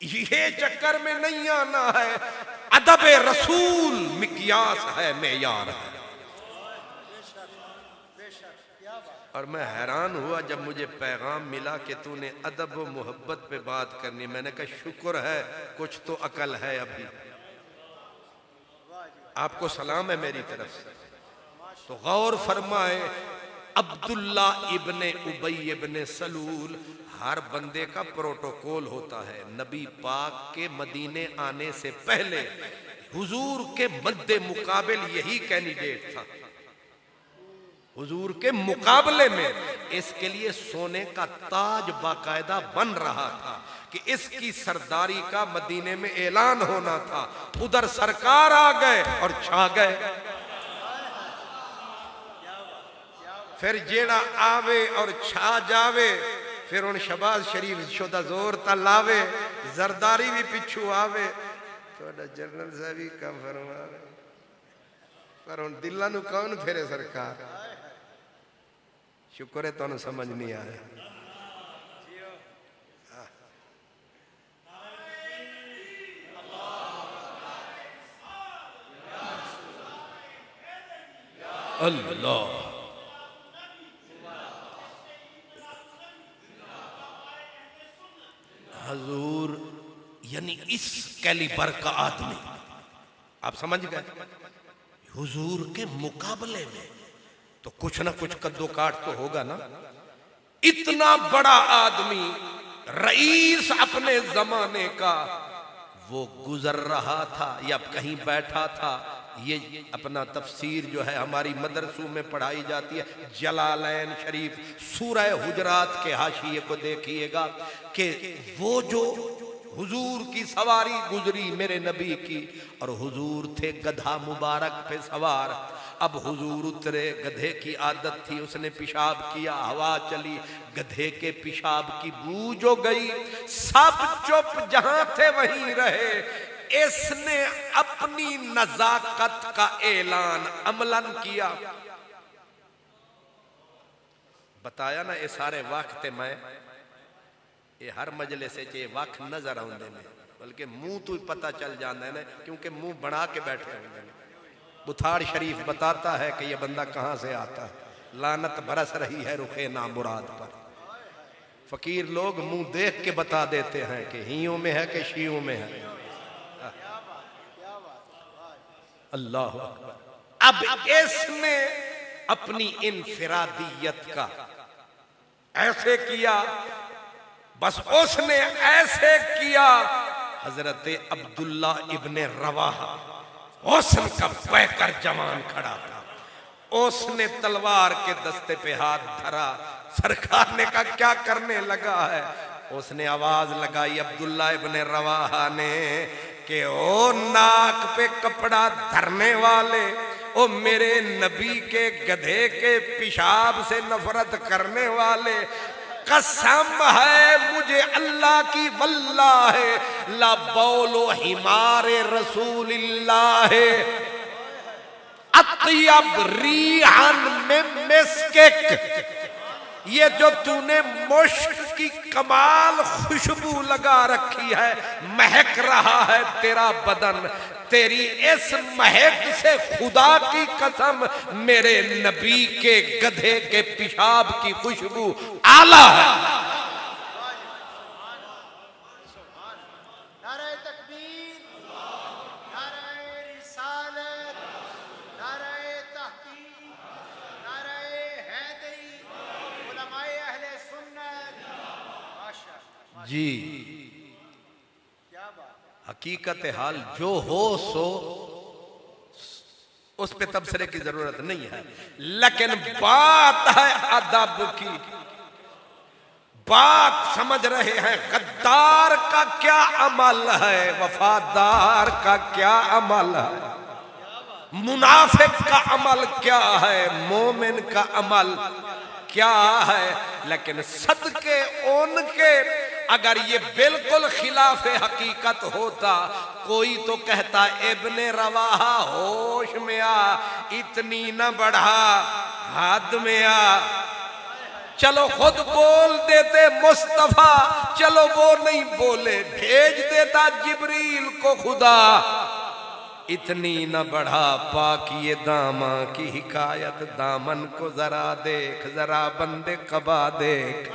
ये चक्कर में नहीं आना है। अदब रसूल मिक्यास है, मेयार है। और मैं हैरान हुआ जब मुझे पैगाम मिला कि तूने अदब व मोहब्बत पे बात करनी। मैंने कहा शुक्र है कुछ तो अकल है अभी। आपको सलाम है मेरी तरफ से। तो गौर फरमाए, अब्दुल्ला इब्ने उबई इब्ने सलूल, हर बंदे का प्रोटोकॉल होता है। नबी पाक के मदीने आने से पहले हुजूर के मद्दे मुकाबिल यही कैंडिडेट था, हुजूर के मुकाबले में। इसके लिए सोने का ताज बाकायदा बन रहा था कि इसकी सरदारी का मदीने में ऐलान होना था। उधर सरकार आ गए और छा गए। फिर जेड़ा आवे और छा जावे, फिर उन शबाज शरीफ शुदा जोर ता लावे, जरदारी भी पिछू आवे। थोड़ा जनरल साहब ही कम फरमा, पर उन दिल्ला नू कौन फेरे सरकार। शुक्र है तुहानू समझ नहीं आया। अल्लाह हजूर यानी इस कैलिबर का आदमी, आप समझ गए, हुजूर के मुकाबले में तो कुछ ना कुछ कद्दो काट तो होगा ना। इतना बड़ा आदमी, रईस अपने जमाने का, वो गुजर रहा था या कहीं बैठा था। ये अपना तफसीर जो है हमारी मदरसों में पढ़ाई जाती है, जलालैन शरीफ सूरह हुजरात के हाशिए को देखिएगा कि वो जो हुजूर की सवारी गुजरी मेरे नबी की, और हुजूर थे गधा मुबारक पे सवार। अब हुजूर उतरे, गधे की आदत थी, उसने पेशाब किया, हवा चली, गधे के पेशाब की बू जो गई, सब चुप, जहां थे वहीं रहे। इसने अपनी नजाकत का ऐलान अमलन किया। बताया ना, ये सारे वक्त मैं ये हर मजले से चे वक्त नजर आउंदे ने, बल्कि मुंह तो पता चल जाता है ना, क्योंकि मुंह बना के बैठे होंगे। बुथार शरीफ बताता है कि यह बंदा कहां से आता है। लानत बरस रही है रुखे ना मुराद पर। फकीर लोग मुंह देख के बता देते हैं कि हियों में है कि शियों में है। अल्लाह अकबर। अब इसने अपनी इनफिरादियत का ऐसे किया, बस उसने ऐसे किया। हजरत अब्दुल्ला इब्ने रवाहा हुस्न का पैकर जवान खड़ा था, उसने तलवार के दस्ते पे हाथ धरा। सरकार ने कहा क्या करने लगा है। उसने आवाज लगाई अब्दुल्ला इब्ने रवाहा ने कि ओ नाक पे कपड़ा धरने वाले, ओ मेरे नबी के गधे के पेशाब से नफरत करने वाले, कसम है मुझे अल्लाह की वल्लाह है, ला बौलो हिमारे रसूलिल्लाह अत्यब रिहान में मिस्किक। ये जो तूने मुश्क की कमाल खुशबू लगा रखी है, महक रहा है तेरा बदन, तेरी इस महक से खुदा की कसम मेरे नबी के गधे के पेशाब की खुशबू आला है। जी हकीकत हाल जो हो सो उस पे तबसरे की जरूरत नहीं है, लेकिन बात है अदब की, बात समझ रहे हैं गद्दार का क्या अमल है, वफादार का क्या अमल है, मुनाफिक का अमल क्या है, मोमिन का अमल क्या है। लेकिन सदके उनके अगर ये बिल्कुल खिलाफ हकीकत होता, कोई तो कहता इब्ने रवाहा होश में आ, इतनी न बढ़ा हद में आ। चलो खुद बोल देते मुस्तफा, चलो वो नहीं बोले, भेज देता जिब्रील को खुदा, इतनी न बढ़ा पाकिए दामा की हिकायत, दामन को जरा देख, जरा बंदे कबा देख।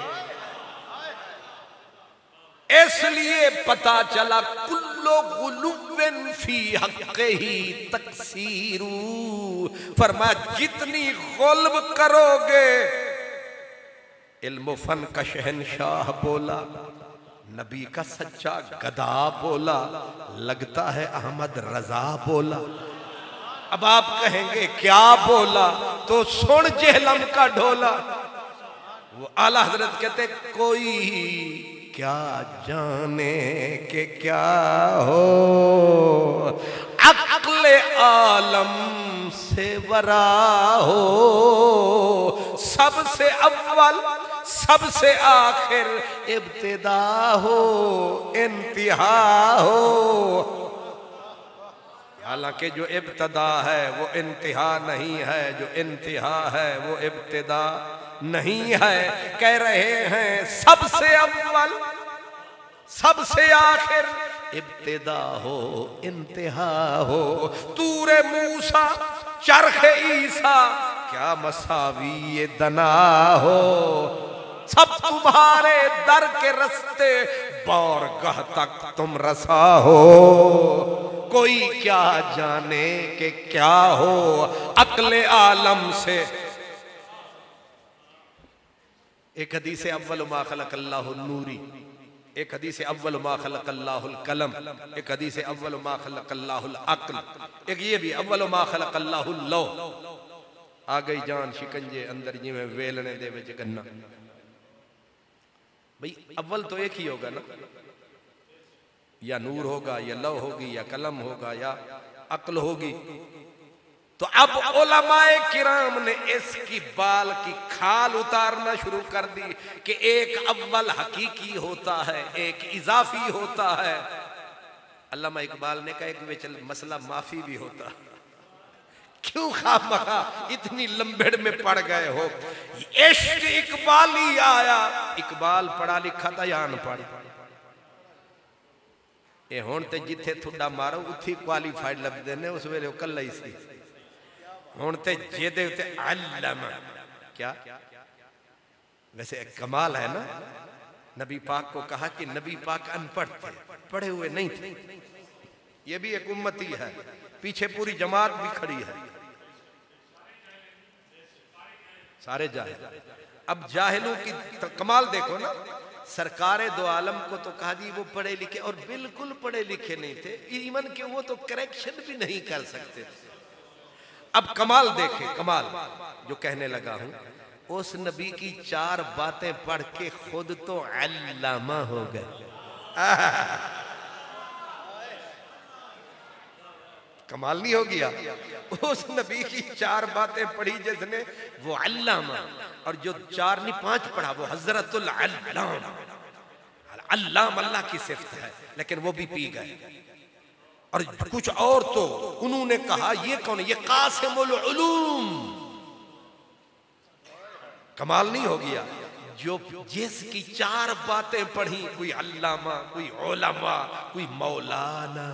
इसलिए पता चला कुल्लो गुलुव्विन फी हक़्क़िही तकसीरू, फरमाया जितनी गुल्ब करोगे, इल्म फन का शहनशाह बोला, नबी का सच्चा गदा बोला, लगता है अहमद रजा बोला। अब आप कहेंगे क्या बोला, तो सुन जेहलम का ढोला। वो आला हजरत कहते कोई क्या जाने के क्या हो, अक्ल आलम से वरा हो, सबसे अव्वल सबसे आखिर इब्तिदा हो, इंतहा हो। हालांकि जो इब्तिदा है वो इंतहा नहीं है, जो इंतहा है वो इब्तिदा नहीं है। कह रहे हैं सबसे अव्वल सबसे आखिर इब्तिदा हो, इंतहा हो। तूरे मूसा चरख ईसा क्या मसावी ये दना हो, सब तुम्हारे दर के रस्ते बारगाह तक तुम रसा हो। कोई क्या जाने के क्या हो, अक्ले आलम से। एक हदीस अव्वल मा खलक़ल्लाहु नूरी, एक हदीस अव्वल मा खलक़ल्लाहुल कलम, एक हदीस अव्वल मा खलक़ल्लाहुल अक्ल, एक ये भी अव्वल मा खलक़ल्लाहुल लौ। आ गई जान शिकंजे अंदर जिवें वेलने दे विच गन्ना। भाई अव्वल तो एक ही होगा ना, या नूर होगा या लौ होगी या कलम होगा या अक्ल होगी। तो अब उलमाए किराम ने इसकी बाल की खाल उतारना शुरू कर दी कि एक अव्वल हकीकी होता है, एक इजाफी होता है। अल्लामा इकबाल ने कहा कि चल मसला माफी भी होता, क्यों खामखा इतनी लंबेड़ में पड़ गए हो। इश्क इकबाली आया, इकबाल पढ़ा लिखा था या अनपढ़, ये हुण ते जिथे थुड्डा मारो उठी क्वालीफाइड लभदे ने, उस वेले कल्ला ही सी। हुण ते जेदे उते अल्लमा क्या, वैसे कमाल है ना, नबी पाक को कहा कि नबी पाक अनपढ़ थे, पढ़े हुए नहीं थे। ये भी एक उम्मती है, पीछे पूरी जमात भी खड़ी है, सारे जाहिल। अब जाहिलों की कमाल देखो ना, सरकारे दो आलम को तो कहा जी वो पढ़े लिखे, और बिल्कुल पढ़े लिखे नहीं थे, इवन के वो तो करेक्शन भी नहीं कर सकते थे। अब कमाल देखे, कमाल जो कहने लगा हूं, उस नबी की चार बातें पढ़ के खुद तो अल्लामा हो गए। कमाल नहीं हो गया? उस नबी की चार बातें पढ़ी जिसने, वो अल्लामा, और जो चार नहीं पांच पढ़ा वो हजरतुल अल्लाम। अल्लाम अल्लाह की सिफत है, लेकिन वो भी पी गए। और कुछ और तो उन्होंने कहा ये कौन है, ये कासिमुल उलूम। कमाल नहीं हो गया? जो जिसकी चार बातें पढ़ी, कोई अल्लामा, कोई उलमा, कोई मौलाना।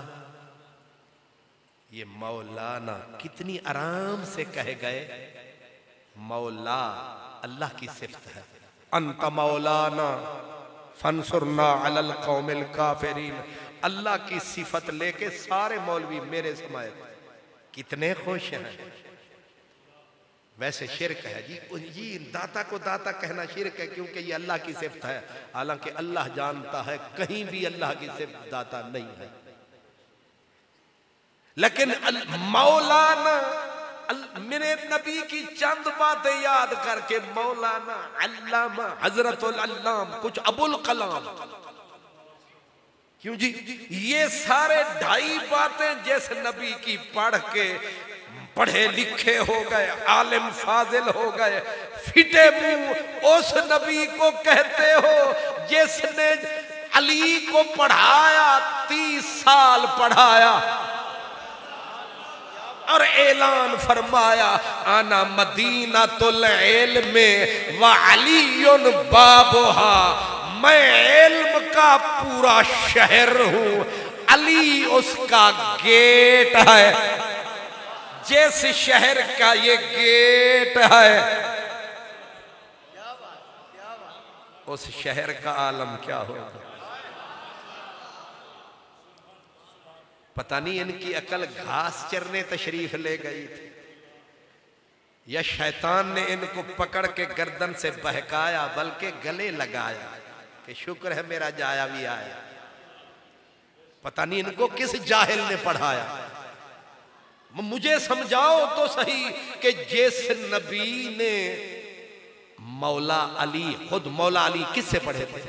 ये मौलाना कितनी आराम से कहे गए, मौला अल्लाह की सिफत है। अंत मौलाना फंसुरना अलल कौमिल काफिरीन। अल्लाह की सिफत लेके सारे मौलवी मेरे समाये, कितने खुश हैं। वैसे शिरक है जी दाता को दाता कहना शिरक है, क्योंकि ये अल्लाह की सिफत है। हालांकि अल्लाह जानता है कहीं भी अल्लाह की सिफत दाता नहीं है। लेकिन मौलाना मेरे नबी की चंद बातें याद करके मौलाना अल्लामा हजरतुल अल्लाम कुछ अबुल कलाम, क्यों जी ये सारे 2.5 बातें जिस नबी की पढ़ के पढ़े लिखे हो गए, आलिम फाजिल हो गए, फिटे मुंह उस नबी को कहते हो जिसने अली को पढ़ाया, 30 साल पढ़ाया और ऐलान फरमाया आना मदीनातुल इल्म व अलीयुन बाबुहा, मैं इल्म का पूरा शहर हूं, अली उसका गेट है। जिस शहर का ये गेट है उस शहर का आलम क्या होगा। पता नहीं इनकी अकल घास चरने तशरीफ ले गई थी या शैतान ने इनको पकड़ के गर्दन से बहकाया, बल्कि गले लगाया कि शुक्र है मेरा जाया भी आया। पता नहीं इनको किस जाहिल ने पढ़ाया। मुझे समझाओ तो सही कि जिस नबी ने मौला अली, खुद मौला अली किससे पढ़े थे?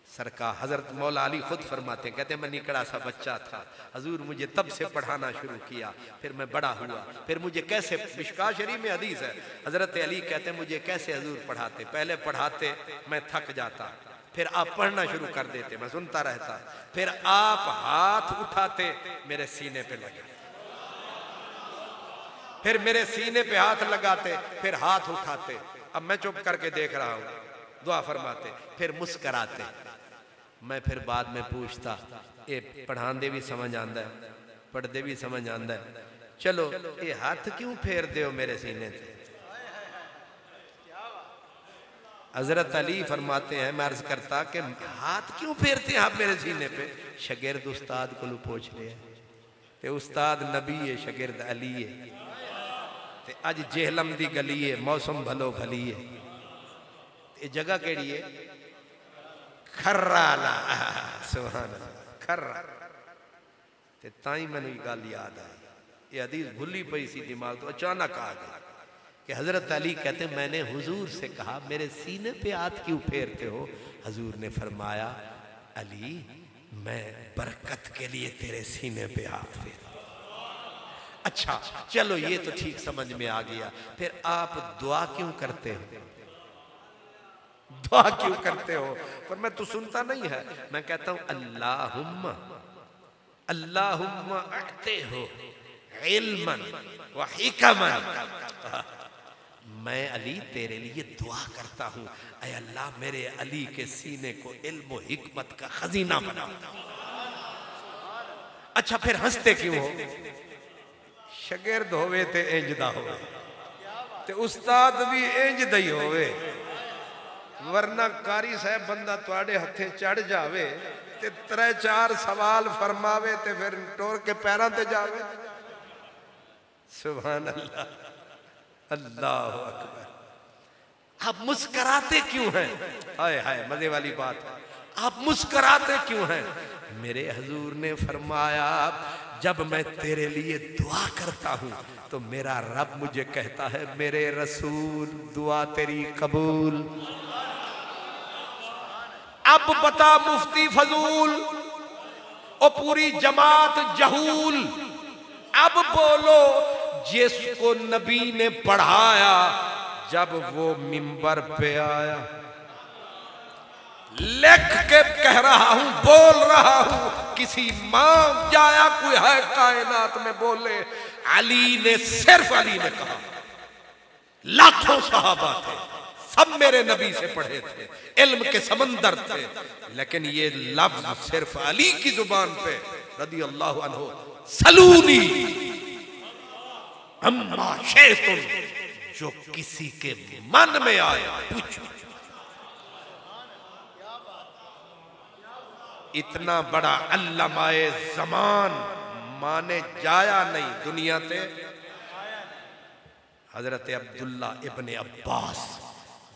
सरकार हजरत मौला अली खुद फरमाते हैं, कहते हैं मैं निकड़ा सा बच्चा था, हजूर मुझे तब से पढ़ाना शुरू किया, फिर मैं बड़ा हुआ, फिर मुझे कैसे, मिशकात शरीफ में हदीस है, हजरत अली कहते हैं मुझे कैसे हजूर पढ़ाते, पहले पढ़ाते मैं थक जाता, फिर आप पढ़ना शुरू कर देते, मैं सुनता रहता, फिर आप हाथ उठाते मेरे सीने पे लगे, फिर मेरे सीने पे हाथ लगाते, फिर हाथ उठाते, अब मैं चुप करके देख रहा हूं, दुआ फरमाते, फिर मुस्कराते। मैं फिर बाद में पूछता, ये पढ़ांदे भी समझ आंदा है, पढ़दे भी समझ आंदा है, चलो ये हाथ क्यों फेर दे हो मेरे सीने पे? हजरत अली फरमाते हैं, मैं अर्ज करता कि हाथ क्यों फेरते हैं आप मेरे सीने पे? शगिर्द उस्ताद को पूछ रहे हैं, ते उस्ताद नबी है, शगिर्द अली है, ते अज जेहलम दी गली है, मौसम भलो भली है, ये जगह केड़ी है? खर्राला, सुभान अल्लाह, खर्रा। ते ताई मैंने गल याद आई, ये हदीस भुली पई सी दिमाग तो, अचानक आ गई कि हजरत अली कहते मैंने हुजूर से कहा मेरे सीने पे हाथ क्यों फेरते हो? हुजूर ने फरमाया अली मैं बरकत के लिए तेरे सीने पे हाथ फेरता। अच्छा चलो ये तो ठीक समझ में आ गया, फिर आप दुआ क्यों करते हो? दुआ क्यों करते हो? पर मैं तो सुनता नहीं है, मैं कहता हूं अल्लाहुम्मा अल्लाहुम्मा अते हो इल्मन व हिकमन, मैं अली तेरे लिए दुआ करता हूं, ऐ अल्लाह मेरे अली के सीने को इल्म व हिकमत का खजीना बना। अच्छा फिर हंसते क्यों हो? शगिर्द होवे ते इंजदा होवे, ते उस्ताद भी इंज दा ही होवे, वरना कारी साहब बंदा तुहाडे हथे चढ़ जावे ते 3-4 सवाल फरमावे ते फिर टोर के पैरां ते जावे। सुभान अल्लाह, अल्लाह अकबर। आप मुस्कुराते क्यों हैं? हाय हाय मजे वाली बात है, आप मुस्कुराते क्यों हैं? मेरे हजूर ने फरमाया जब मैं तेरे लिए दुआ करता हूं तो मेरा रब मुझे कहता है मेरे रसूल दुआ तेरी कबूल। अब बता मुफ्ती फजूल और पूरी जमात जहूल, अब बोलो जिसको नबी ने पढ़ाया जब वो मिंबर पे आया, लिख के कह रहा हूं, बोल रहा हूं, किसी मां जाया कोई है कायनात में बोले अली ने, सिर्फ अली ने कहा, लाखों सहाबा थे सब मेरे नबी से पढ़े थे, इल्म के समंदर थे, लेकिन ये लफ्ज सिर्फ अली की जुबान पे रदी अल्लाह अन्हु सलूनी अम्मा शैतुन, जो किसी के मन में आया पूछो। इतना बड़ा अल्लामाए जमान माने जाया नहीं दुनिया ते, हजरत अब्दुल्ला इब्ने अब्बास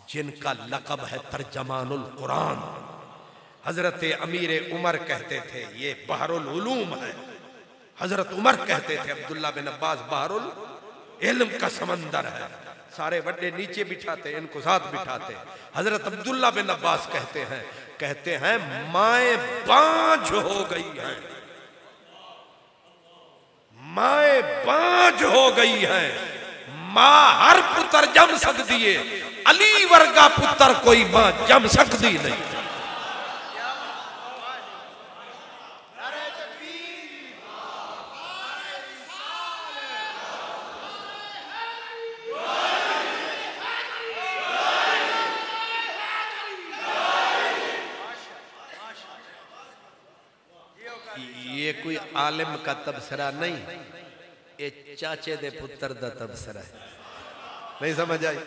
जिनका लक़ब है तर्जमानुल कुरान, हजरत अमीर उमर कहते थे ये बहरुल उलूम है। हजरत उमर कहते थे अब्दुल्ला बिन अब्बास बहरुल इल्म का समंदर है। सारे बड़े नीचे बिठाते, इनको साथ बिठाते। हजरत अब्दुल्ला बिन अब्बास कहते हैं माए बांझ हो गई है, माए बांझ हो गई है, मां हर पुत्र जम सकती है, अली वर्गा पुत्र कोई मां जम सकती नहीं। ये कोई आलिम का तबसरा नहीं, ये चाचे दे पुत्र दा तबसरा है। नहीं समझ आई?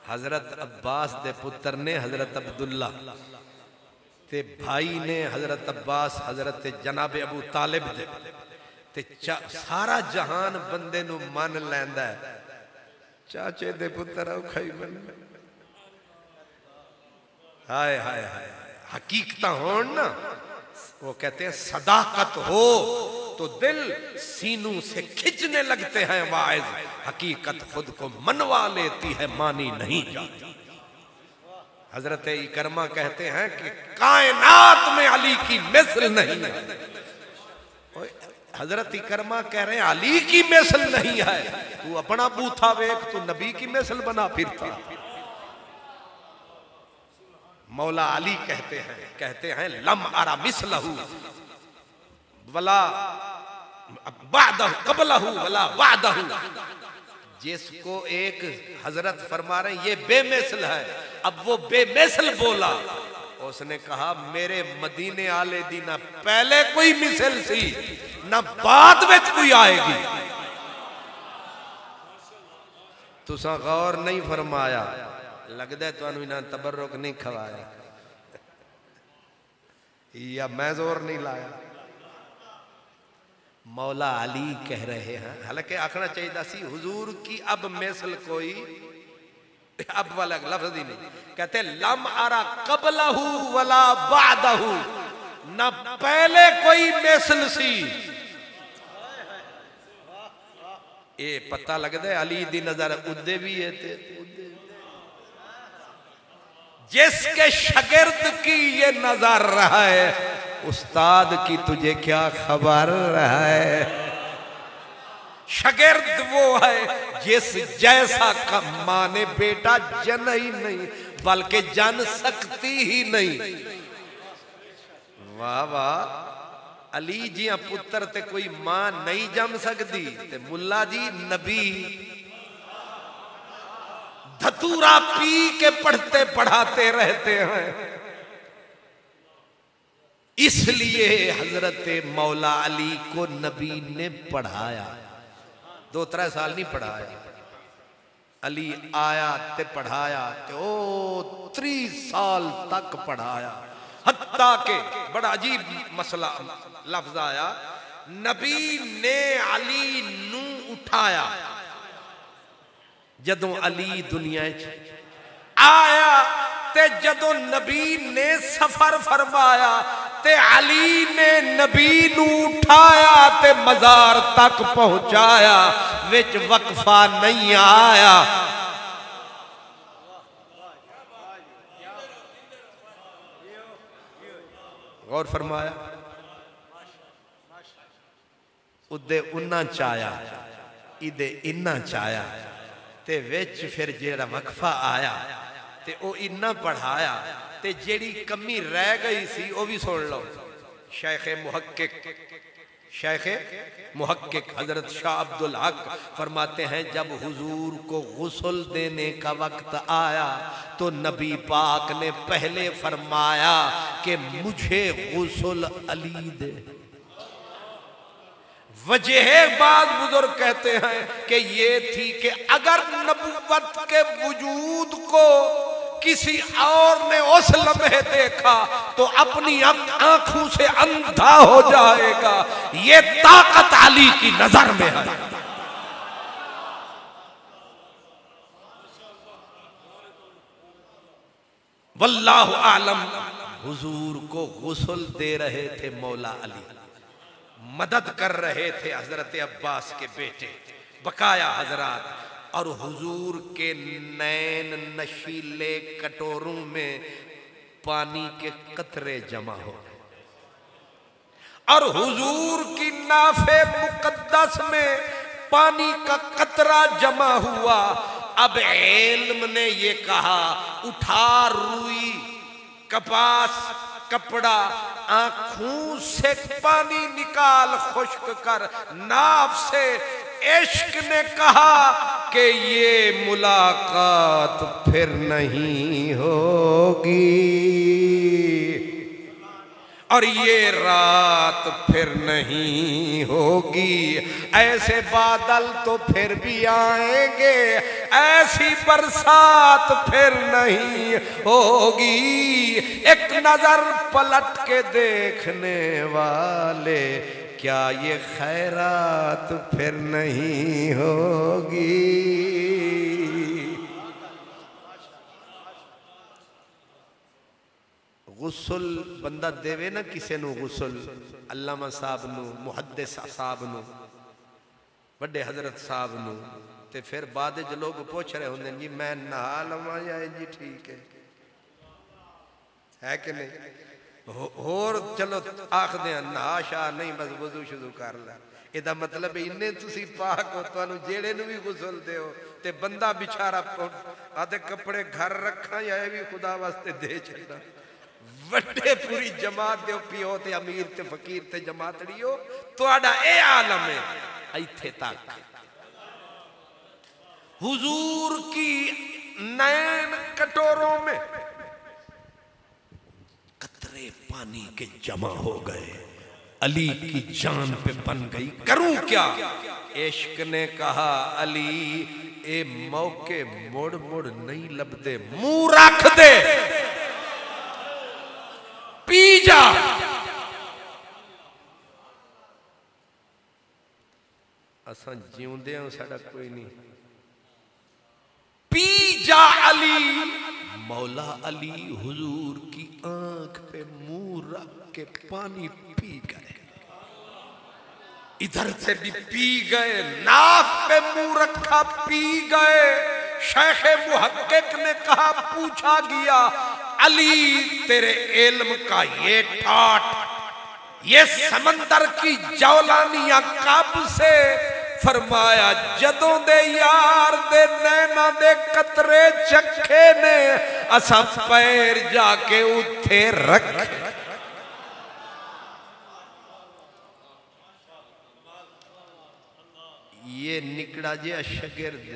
हजरत अब्बास दे पुत्र ने हजरत अब्दुल्ला ते भाई ने हजरत अब्बास हजरत जनाब अबू तालिब दे ते सारा जहान बंदे नू मन लैंदा है, चाचे दे पुत्र औखा ही बन। हाय हाय हाय, हकीकत होन ना, वो कहते हैं सदाकत हो तो दिल सीनों से खिंचने लगते हैं वाइज, हकीकत खुद को मनवा लेती है मानी नहीं जाती। हजरत इकरमा कहते हैं कि कायनात में अली की मिसल नहीं है। हजरत इकरमा कह रहे हैं अली की मिसल नहीं है, तू अपना बूथा वेख, तू नबी की मिसल बना फिरता। मौला अली कहते हैं लम अरा मिसलहू वला बादहू कबलहू वला बादहू। जिसको एक हजरत फरमा रहे ये बेमिसल है, अब वो बेमिसल बोला, उसने कहा मेरे मदीने आले दी ना पहले कोई मिसल सी ना बाद में कोई आएगी। तुसा गौर नहीं फरमाया, लगता है तुहानू इन्हां तबरुक नहीं खवाया या मैं जोर नहीं लाया। मौला अली कह रहे हैं, हालांकि आखना चाहिए सी हुजूर की अब मिसल कोई, अब वाला लफ्ज ही नहीं। कहते लम अरा कबलहू वला बादहू, न पहले कोई मिसल सी। ये पता लगता है अली दी नजर उदे भी है ते जिसके शागिर्द की ये नजर रहा है, उस्ताद की तुझे क्या खबर रहा है। शागिर्द वो है जिस जैसा का माने बेटा जन ही नहीं बल्कि जन सकती ही नहीं। वाह वाह, अली जिया पुत्र ते कोई मां नहीं जम सकती, ते मुल्ला जी नबी धतूरा पी के पढ़ते पढ़ाते रहते हैं। इसलिए हजरत मौला अली को नबी ने पढ़ाया, 2-3 साल नहीं पढ़ाया। अली आया ते पढ़ाया ते ओ 30 साल तक पढ़ाया, हत्ता के बड़ा अजीब मसला लफ्ज आया, नबी ने अली नू उठाया जदों अली दुनिया आया, ते जदों नबी ने सफर फरमाया ते अली ने नबी नू उठाया ते मजार तक पहुंचाया, विच वक्फा नहीं आया। गौर फरमाया, उदे उन्ना चाया इदे इन्ना चाया, ते विच फिर जेड़ा वक्फा आया ते ओ इन्ना पढ़ाया, ते जेड़ी कमी रह गई सी ओ भी सुन लो। शेख मुहक्किक हजरत शाह अब्दुल हक फरमाते हैं, जब हुजूर को गुस्ल देने का वक्त आया तो नबी पाक ने पहले फरमाया कि मुझे गुस्ल अली दे। वजह बाद बुजुर्ग कहते हैं कि ये थी कि अगर नबुव्वत के वजूद को किसी और ने उस लम्हे देखा तो अपनी आंखों से अंधा हो जाएगा। ये ताकत अली की नजर में है। वल्लाहु आलम। हुजूर को गुस्ल दे रहे थे मौला अली, मदद कर रहे थे हजरत अब्बास के बेटे बकाया हजरात, और हुजूर के नैन नशीले कटोरों में पानी के कतरे जमा हो गए, और हुजूर की नाफे मुकद्दस में पानी का कतरा जमा हुआ। अब इल्म ने ये कहा, उठा रुई, कपास, कपड़ा, आंखों से पानी निकाल खुश्क कर नाफ से। इश्क ने कहा कि ये मुलाकात फिर नहीं होगी, और ये रात फिर नहीं होगी। ऐसे बादल तो फिर भी आएंगे, ऐसी बरसात फिर नहीं होगी। एक नजर पलट के देखने वाले, क्या ये खैरात फिर नहीं होगी। गुस्ल बंदा देवे ना किसी नू, गुस्ल अल्लामा साहब नू, मुहद्दिस साहब नू, बड़े हजरत साहब नू, ते फिर बाद च लोग पूछ रहे होंगे जी मैं नहा लवा या जी ठीक है कि नहीं। होर चलो आखदे नहा शाह नहीं, बस वजू शुरू कर ला। इहदा मतलब इन्ने तुसी पाक हो, तुहानू जेड़े नू भी गुस्ल देओ ते बंदा बेचारा आदे कपड़े घर रखा या भी खुदा वास्ते दे छड़ा। वड्डे पूरी जमात दे पियो ते अमीर ते फकीर ते जमातड़ियो, तुहाडा ए आलम है इत्थे तक। हुजूर की नैन कटोरों में कतरे पानी के जमा हो गए, अली की जान पे बन गई, करूं क्या। इश्क ने कहा अली ए मौके मुड़ मुड़ नहीं लभदे, मुंह रख दे, पी जा। असां जिउंदे हां, साडा कोई नहीं, पी जा अली। मौला अली हुजूर की आंख पे मुंह रख के पानी पी गए, इधर से भी पी गए, नाक पे मुंह रखा पी गए। शेख मुहक्किक ने कहा, पूछा गया अली तेरे इल्म का ये ठाट, ये समंदर की जौलानियां कब से। फरमाया जदों दे यार दे नैना दे कतरे चखे ने असा पैर जाके उत्थे रख। ये निकड़ा जे शागिर्द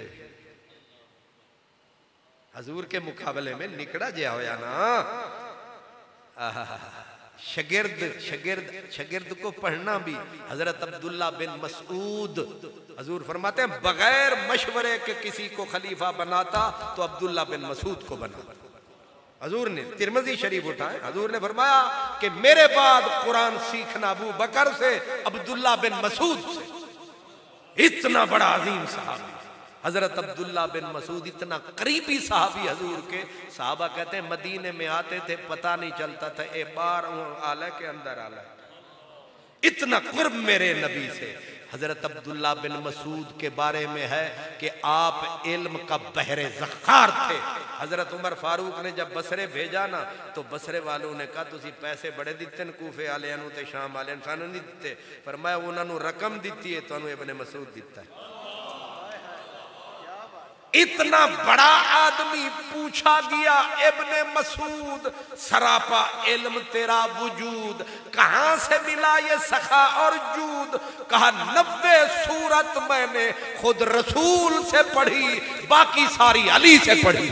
हजूर के मुकाबले में निकड़ा जे होया ना। शागिर्द शागिर्द शागिर्द को पढ़ना भी। हजरत अब्दुल्ला बिन मसूद हजूर फरमाते हैं बगैर मशवरे के किसी को खलीफा बनाता तो अब्दुल्ला बिन मसूद को बना। हजूर ने तिरमिज़ी शरीफ उठाए, हजूर ने फरमाया कि मेरे बाद कुरान सीखना अबू बकर से, अब्दुल्ला बिन मसूद से। इतना बड़ा अजीम साहबी हजरत अब्दुल्ला बिन मसूद, इतना करीबी साहबी हजूर के। साहबा कहते हैं मदीने में आते थे पता नहीं चलता था ए बार आला के अंदर आला, इतना कुर्ब मेरे नबी से। हजरत अब्दुल्ला बिन मसूद के बारे में है कि आप इल्म का बहरे ज़ख़्ख़ार थे। हजरत उमर फारूक ने जब बसरे भेजा ना तो बसरे वालों ने कहा तुसी पैसे बड़े दिते कूफे वाले ते शाम वाले सानू नहीं दिते। फरमाया उन्होंने रकम दी है, तुहानू इब्ने मसूद दिता है। इतना बड़ा आदमी पूछा गया इब्ने मसूद सरापा इल्म तेरा वजूद कहां से मिला ये सखा और जूद। कहा 90 सूरत मैंने खुद रसूल से पढ़ी, बाकी सारी अली से पढ़ी।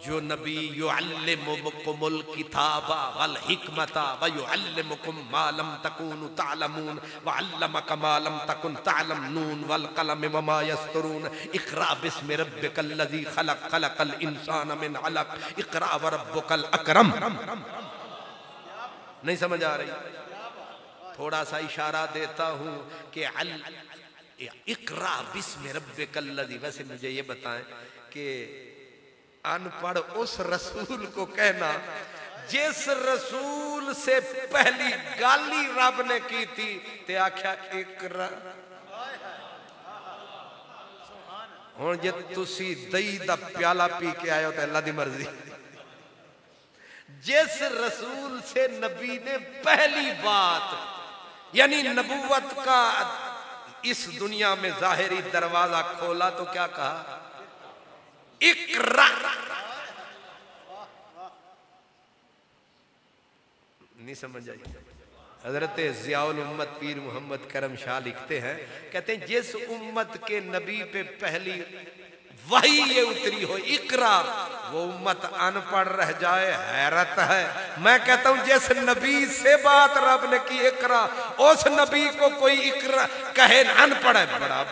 जो नबी युअल्लिमुकुमुल किताबा वल हिकमता व युअल्लिमुकुम मा लम तकूनु तअलमून व अल्लमका मा लम तकुन तअलमून वल कलम व मा यस्तरून इक़रा बिस्मि रब्बिकल लज़ी खलक़ खलक़ल इंसान मिन अलक़ इक़रा व रब्बुकल अकरम। नहीं समझ आ रही? थोड़ा सा इशारा देता हूं कि इकरा बिस्मि रब्बिकल लज़ी। वैसे मुझे ये बताएं कि अनपढ़ उस रसूल को कहना जिस रसूल से पहली गाली रब ने की थी ते आख्या इकरा। हुण जे तुसी दही दा प्याला पी के आए हो तो अल्लाह दी मर्जी। जिस रसूल से नबी ने पहली बात यानी नबूवत का इस दुनिया में जाहिरी दरवाजा खोला तो क्या कहा, इकरा। नहीं समझ आई। हजरत ज़ियाउल उम्मत पीर मोहम्मद करम शाह लिखते हैं, कहते हैं जिस उम्मत के नबी पे पहली वही ये उतरी हो इकरा, वो उम्मत अनपढ़ रह जाए, हैरत है। मैं कहता हूं जिस नबी से बात रब ने की इकरा, उस नबी को कोई इकरा कहे अनपढ़ है, बड़ा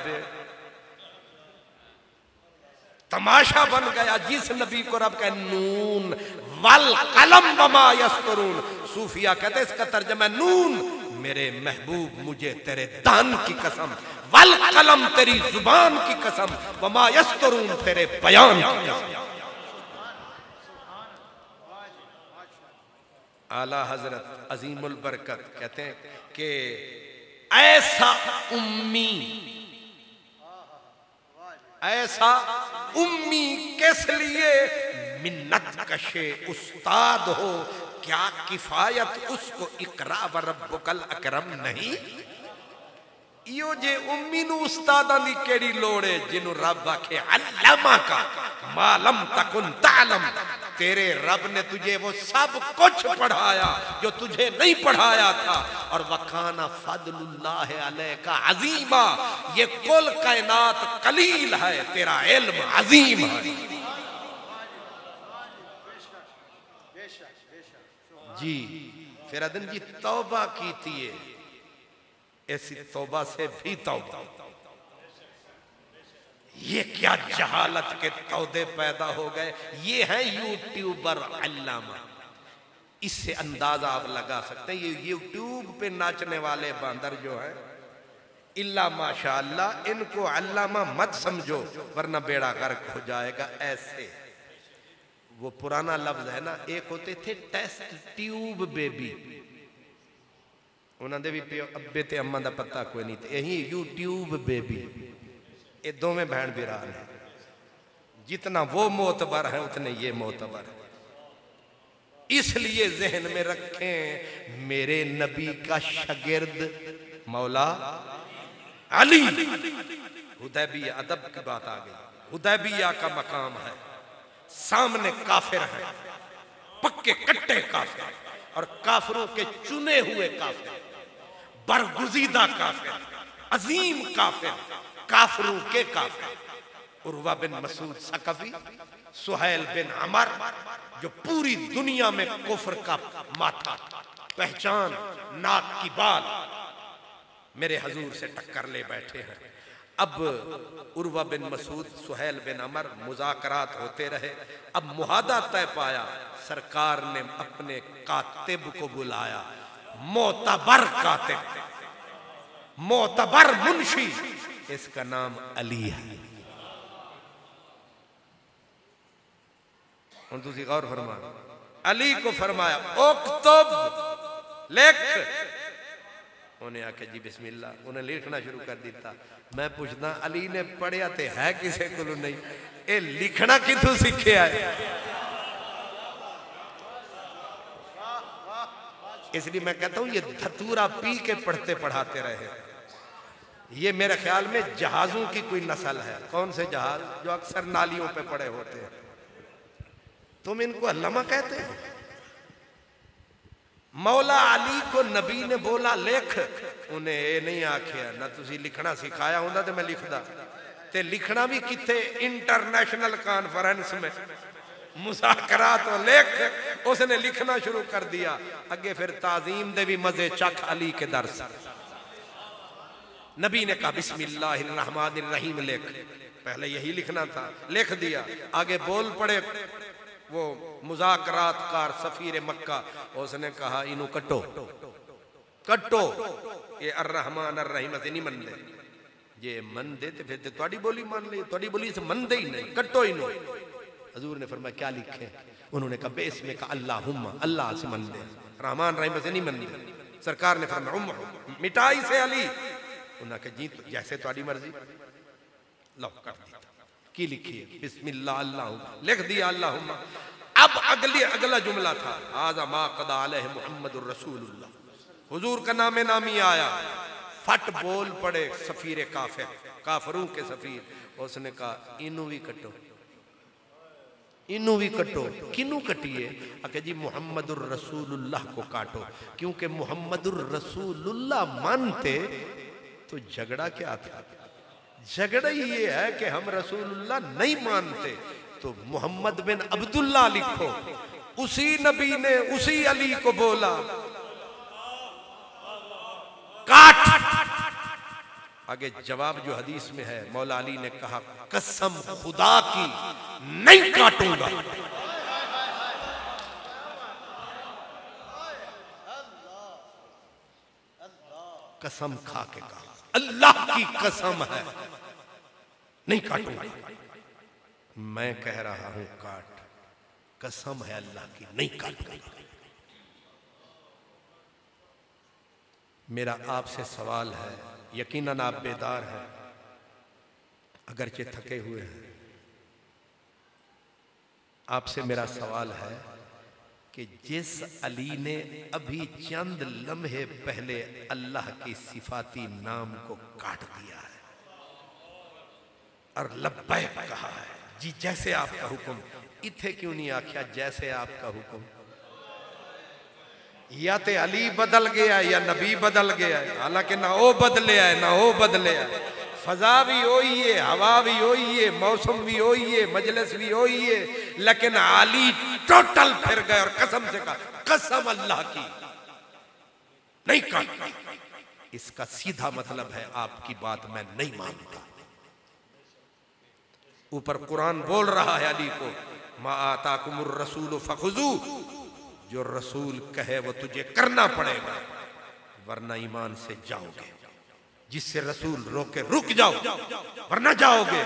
तमाशा बन गया। जिस नबी को रब कहे नून वल कलम वमा यस्तरून, सूफिया कहते इसका तर्जुमा नून मेरे महबूब मुझे तेरे दान की कसम, वल कलम तेरी जुबान की कसम, वमा यस्तरून तेरे बयान की कसम। आला हजरत अजीमुल बरकत कहते हैं कि ऐसा उम्मी, ऐसा उम्मी किस लिए मिन्नत कशे उस्ताद हो, क्या किफायत उसको इकरा व रब्बुकल अकरम नहीं। यो जे उम्मी नु उस्तादा दी केड़ी लोड़ है, जिन्नु रब आखे अल्लामा का मालम तकुन तालम, तेरे रब ने तुझे वो सब कुछ पढ़ाया जो तुझे नहीं पढ़ाया था। और वकाना फदलुल्लाह अलैका अजीमा, ये कुल कायनात कलील है, तेरा इल्म अजीम है। जी फिर अदन जी तौबा की थी, ऐसी तौबा से भी तौबा। ये क्या जहालत के तौदे पैदा हो गए। ये है यूट्यूबर अल्लामा, इससे अंदाजा आप लगा सकते हैं। ये यूट्यूब पे नाचने वाले बांदर जो है इल्ला माशाअल्लाह, इनको अल्लामा मत समझो वरना बेड़ा गर्क हो जाएगा। ऐसे वो पुराना लफ्ज है ना, एक होते थे टेस्ट ट्यूब बेबी, उन्होंने भी पियो अब्बे ते अम्मा दा पता कोई नहीं थे, यही यूट्यूब बेबी। ये दोवें बहन बिरान है, जितना वो मोतबर है उतने ये मोतबर है। इसलिए जहन में रखें मेरे नबी का शागिर्द मौला अली। हुदैबिया अदब की बात आ गई, हुदैबिया का मकाम है, सामने काफिर है, पक्के कट्टे काफिर, और काफिरों के चुने हुए काफिर, बरगुजीदा काफिर, अजीम काफिर, काफिरों के काफिर। उर्वा बिन मसूद सकफी, सुहैल बिन अमर, जो पूरी दुनिया में कुफ्र का माथा पहचान, नाक की बाल, मेरे हजूर से टक्कर ले बैठे हैं। अब उर्वा बिन मसूद, सुहैल बिन अमर, मुज़ाकरात होते रहे। अब मुहादा तय पाया, सरकार ने अपने कातिब को बुलाया, मोतबर कातिब, मोतबर मुंशी, इसका नाम अली है। तुसी गौर फरमा, अली को फरमाया उक्तब, लिख। उन्हें आके जी बिस्मिल्लाह, उन्हें लिखना शुरू कर दिता। मैं पूछना अली ने पढ़िया ते है किसे को नहीं, ये लिखना किथों सीखे आए। इसलिए मैं कहता हूं ये धतूरा पी के पढ़ते पढ़ाते रहे। ये मेरे ख्याल में जहाजों की कोई नस्ल है। कौन से जहाज जो अक्सर नालियों पे पड़े होते हैं, तुम इनको अल्लामा कहते हो। मौला अली को नबी ने बोला लिख, उन्हें ये नहीं आखिया ना तुसी लिखना सिखाया होंदा तो मैं लिखदा, ते लिखना भी किथे इंटरनेशनल कॉन्फ्रेंस में मुज़ाकरा तो लिख। उसने लिखना शुरू कर दिया। अगे फिर ताजीम दे भी मजे चख अली के दर्स। नबी ने कहा बिस्मिल्लाहिर्रहमानिर्रहीम लिख, पहले यही लिखना था, लिख दिया। आगे बोल पड़े वो मुज़ाकरातकार सफीर मक्का, उसने कहा इनु कटो कटो, ये अर्रहमान अर्रहीम से नहीं मन दे, जे मन दे तो फिर तो थोड़ी बोली मान ली, थोड़ी बोली से मन दे ही नहीं, कटो ही नहीं। हजूर ने फरमाया क्या लिखे? उन्होंने कहा बेस्मिक अल्लाहुम्मा, अल्लाह से मन दे, रहमान रहीम से नहीं मन दे। सरकार ने फरमाया मिटाई से अली। उन्होंने कहा जी जैसे तुम्हारी मर्जी। लो कर दिया की लिखी है बिस्मिल्लाह अल्लाह, लिख दिया अल्लाहुम्मा। अब अगला जुमला था आजा मा कदा अलैहि मुहम्मदुर रसूलुल्लाह, हुजूर का नामे नामी आया। फट बोल पड़े सफीर काफिर, काफरों के सफीर। उसने कहा इनू भी कटो, इनू भी कटो। किनू कटिए? आके जी मुहम्मदुर रसूलुल्लाह को काटो, क्योंकि मुहम्मदुर रसूलुल्लाह मानते तो झगड़ा क्या था? झगड़ा ही ये है कि हम रसूलुल्लाह नहीं मानते, तो मोहम्मद बिन अब्दुल्लाह लिखो। उसी नबी ने उसी अली को बोला काट। आगे जवाब जो हदीस में है, मौला अली ने कहा कसम खुदा की नहीं काटूंगा। कसम खा के कहा अल्लाह की कसम है नहीं काटूंगा। मैं कह रहा हूं काट, कसम है अल्लाह की नहीं काटूंगा। मेरा आपसे सवाल है, यकीनन आप बेदार हैं, अगरचे थके हुए हैं। आपसे मेरा सवाल है कि जिस अली ने अभी चंद लम्हे पहले अल्लाह की सिफाती नाम को काट दिया है और लब्बैक कहा है, जी जैसे आपका हुक्म, इथे क्यों नहीं आख्या जैसे आपका हुक्म? या ते अली बदल गया या नबी बदल गया है। हालांकि ना वो बदले है ना वो बदले है। फजा भी वही है, हवा भी वही है, मौसम भी वही है, मजलिस भी वही है, लेकिन अली टोटल फिर गए और कसम से कहा कसम अल्लाह की नहीं काटता। इसका सीधा मतलब है आपकी बात मैं नहीं मानता। ऊपर कुरान बोल रहा है अली को मा आताकुमुर रसूल फखुजू, जो रसूल कहे वो तुझे करना पड़ेगा वरना ईमान से जाओगे। जिससे रसूल रोके रुक जाओ वरना जाओगे।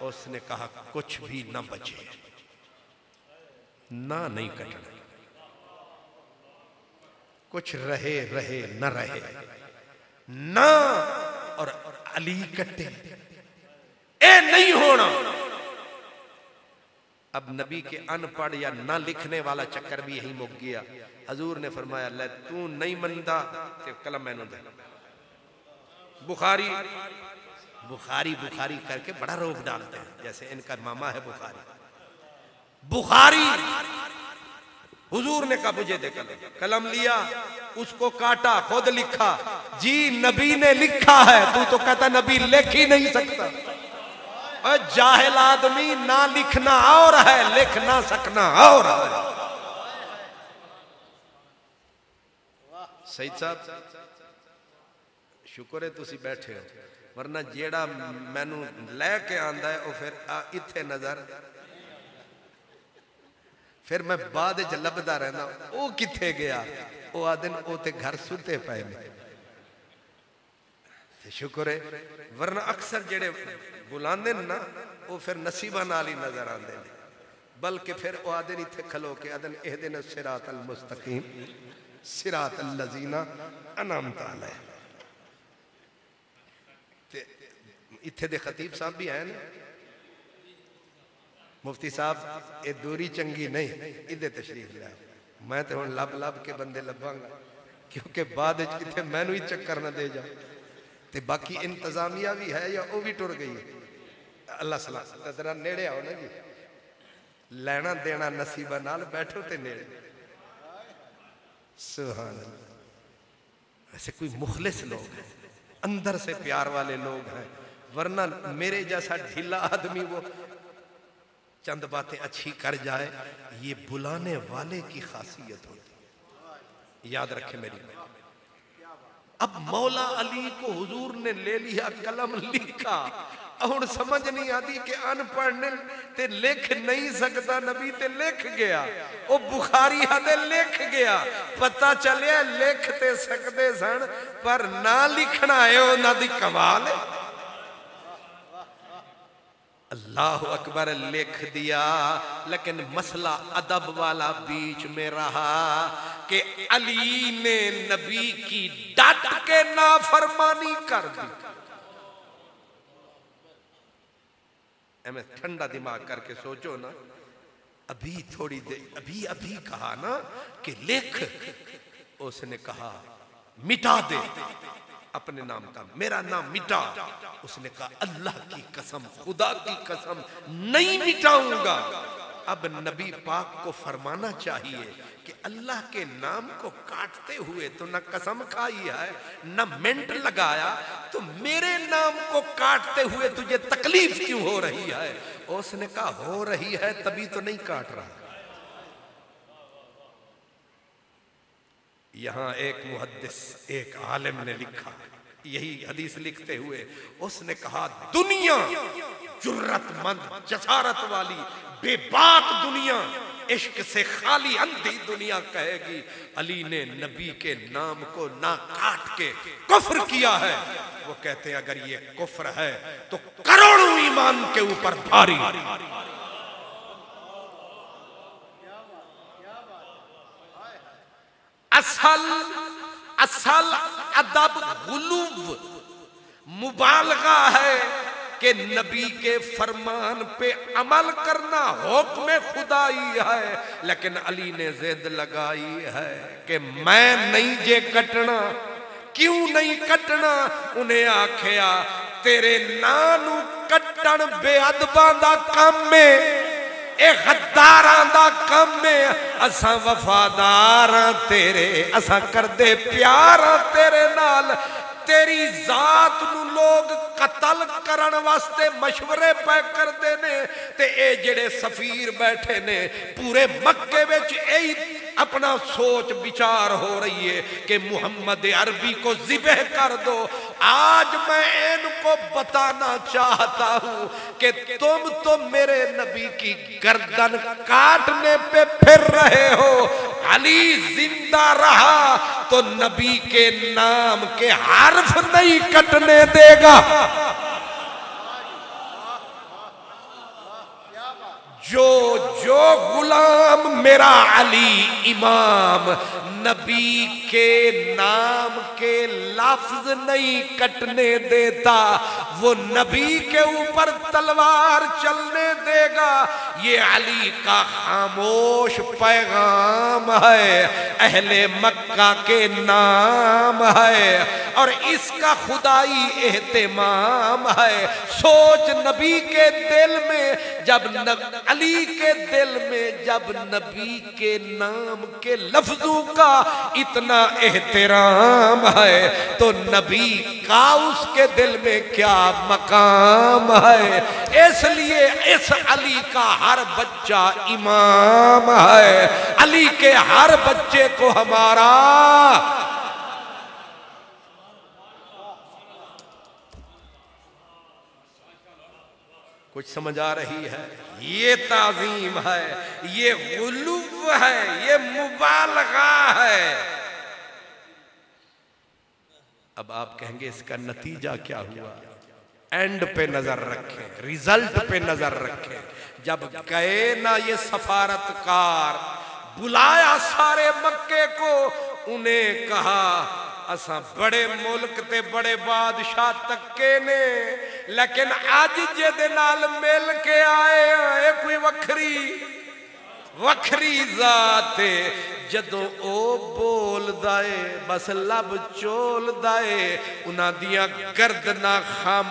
उसने कहा कुछ भी न बचे, ना नहीं कटना, कुछ रहे रहे न रहे ना, और अली कटे ए नहीं होना। अब नबी के अनपढ़ या ना लिखने वाला चक्कर भी यही मुक गया। हजूर ने फरमाया ले तू नहीं मनता ते कलम मैनू दे। बुखारी बुखारी बुखारी करके बड़ा रोक डालते हैं, जैसे इनका मामा है बुखारी। बुखारी हुजूर ने कहा मुझे दे कलम। कलम लिया, उसको काटा, खुद लिखा। जी नबी ने लिखा है, तू तो कहता नबी लिख ही नहीं सकता। जाहिल आदमी, ना लिखना और है, लिख ना सकना और है। सईद साहब शुक्र है तुसी बैठे हो, वरना जेड़ा मैनू लैके आंदा है वो फिर इत्थे नजर, फिर मैं बाद च लभदा रहना वो किथे गया। वो आदिन वो ते घर सुते पे ने। शुक्र है, वरना अक्सर जेड़े बुलांदे ना वो फिर नसीबा नाल ही नजर आंदे ने। बल्कि फिर वो आदिन इत्थे खलो के आदिन इहदिन सिरातल मुस्तकीम सिरातल लजीना अनअमता अलैहिम। इत्थे दे खतीब साहब भी हैं, मुफ्ती साहब ये दूरी चंगी नहीं, इधे तशरीफ लिया। मैं तो हुण लब लब के बंदे लभांगा, क्योंकि बाद किथे मैनू ही चक्कर ना दे जा। ते बाकी इंतजामिया भी है या वो भी टुर गई है। अल्लाह सलाह जरा नेड़े आओ ना जी, लेना देना नसीबा नाल बैठो ते नेड़े। सुभान अल्लाह। ऐसे कोई मुखलिस लोग हैं, अंदर से प्यार वाले लोग हैं, वरना मेरे जैसा ढीला आदमी वो चंद बातें अच्छी कर जाए, ये बुलाने वाले की खासियत होती है। याद रखे मेरी। अब मौला अली को हुजूर ने ले लिया, कलम लिखा। और समझ नहीं आती कि अनपढ़ ने ते लिख नहीं सकता, नबी ते लिख गया। वो बुखारी आदे लिख गया। पता चलिया लिख ते सकते सन पर ना लिखना है उन्हां दी कमाल है। अल्लाह अकबर लिख दिया। लेकिन मसला अदब वाला बीच में रहा कि अली ने नबी की डट के नाफरमानी कर दी। ठंडा दिमाग करके सोचो ना, अभी थोड़ी देर अभी अभी कहा ना कि लिख, उसने कहा मिटा दे अपने नाम का, मेरा नाम मिटा। उसने कहा अल्लाह की कसम, खुदा की कसम नहीं मिटाऊंगा। अब नबी पाक को फरमाना चाहिए कि अल्लाह के नाम को काटते हुए तो न कसम खाई है न मिनट लगाया, तो मेरे नाम को काटते हुए तुझे तकलीफ क्यों हो रही है? उसने कहा हो रही है तभी तो नहीं काट रहा। यहां एक मुहद्दिस, एक आलिम ने लिखा, यही हदीस लिखते हुए उसने कहा दुनिया जुर्रतमंद, जसारत वाली, बेबाक दुनिया, इश्क से खाली अंधी दुनिया कहेगी अली ने नबी के नाम को ना काट के कुफ्र किया है। वो कहते हैं अगर ये कुफ्र है तो करोड़ों ईमान के ऊपर भारी। असल अदब गुलूव मुबालगा है कि नबी के फरमान पे अमल करना हुक्म खुदाई है। लेकिन अली ने जिद लगाई है कि मैं नहीं जे कटना। क्यों नहीं कटना? उन्हें आखिया तेरे नानू कट्टन बेअदबां दा काम है, गद्दारां दा काम है। असां वफादार तेरे, असां करदे प्यार तेरे नाल। तेरी जात नू लोग कतल करन वास्ते मशवरे पै करदे ने, ते ए जेड़े सफीर बैठे ने पूरे मक्के विच यही अपना सोच विचार हो रही है कि मुहम्मद अरबी को ज़िबह कर दो। आज मैं इनको बताना चाहता हूं कि तुम तो मेरे नबी की गर्दन काटने पे फिर रहे हो। अली जिंदा रहा तो नबी के नाम के हर्फ नहीं कटने देगा। जो जो गुलाम मेरा अली इमाम नबी के नाम के लफ्ज नहीं कटने देता, वो नबी के ऊपर तलवार चलने देगा। ये अली का खामोश पैगाम है, अहले मक्का के नाम है और इसका खुदाई एहतमाम है। सोच नबी के दिल में जब अली के दिल में जब नबी के नाम के लफ्जों का इतना एहतराम है तो नबी का उसके दिल में क्या मकाम है। इसलिए इस अली का हर बच्चा इमाम है। अली के हर बच्चे को हमारा कुछ समझ आ रही है? ये ताज़ीम है, ये गुलूव है, ये मुबालगा है। अब आप कहेंगे इसका नतीजा क्या हुआ? एंड पे नजर रखें, रिजल्ट पे नजर रखें। जब गए ना ये सफारतकार, बुलाया सारे मक्के को, उन्हें कहा असा बड़े मुल्क ते बड़े बादशाह तक्के ने, लेकिन अज जिहदे नाल मिल के आए हैं कोई वखरी जात है। जदों ओ बोलदा है बस लब चोलदा है, उन्हां दियां गर्दनां खम।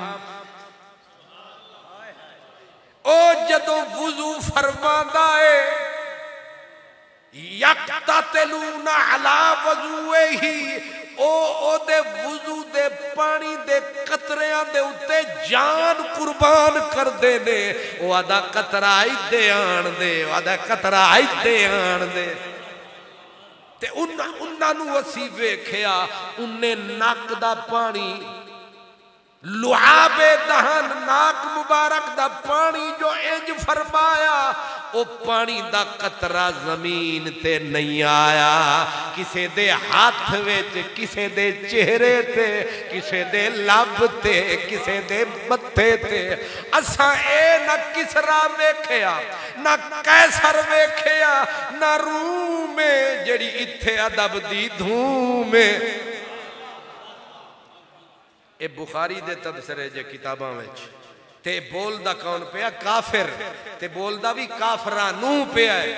ओ जदों वुजू फरमांदा है यक्ततलूना अला वज़ूही, ओ दे वुजू दे पानी दे कतरियां दे उत्ते जान कुर्बान कर दे ने। ओ आदा कतरा इदे आन दे, आदा कतरा इदे आन दे। ते उन्हां नू असी वेखिया, उन्ने नक दा पानी लुआबे दहन, नाक मुबारक दा पानी जो इंज फरमाया, वो पानी दा कतरा जमीन ते नहीं आया, किसे दे हाथ विच, किसे दे चेहरे ते, किसे दे लब ते, किसे दे मत्थे ते। असा ए ना किसरा वेखिया, ना कैसर वेखिया, ना रूम में जड़ी इत्थे अदब दी धूम है। ए बुखारी दे तबसरे जे किताबां विच ते बोलदा कौन पिया? काफिर। ते बोलदा भी काफरानू पिया है।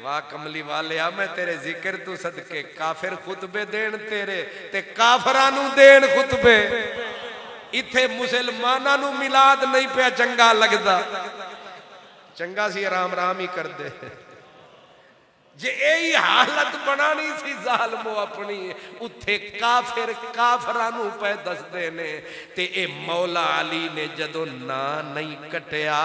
वाह कमली वाले आ, मैं तेरे जिक्र तू सदके काफिर खुतबे देन तेरे ते काफरानू देन खुतबे। इथे मुसलमाना नू मिलाद नहीं पिया चंगा लगदा, चंगा सी राम राम ही कर दे। जे यही हालत बनानी सी जालमो अपनी, उत्थे काफिर काफरानू पे दसदे ने। ते ए मौला अली ने जदों ना नहीं कटिया,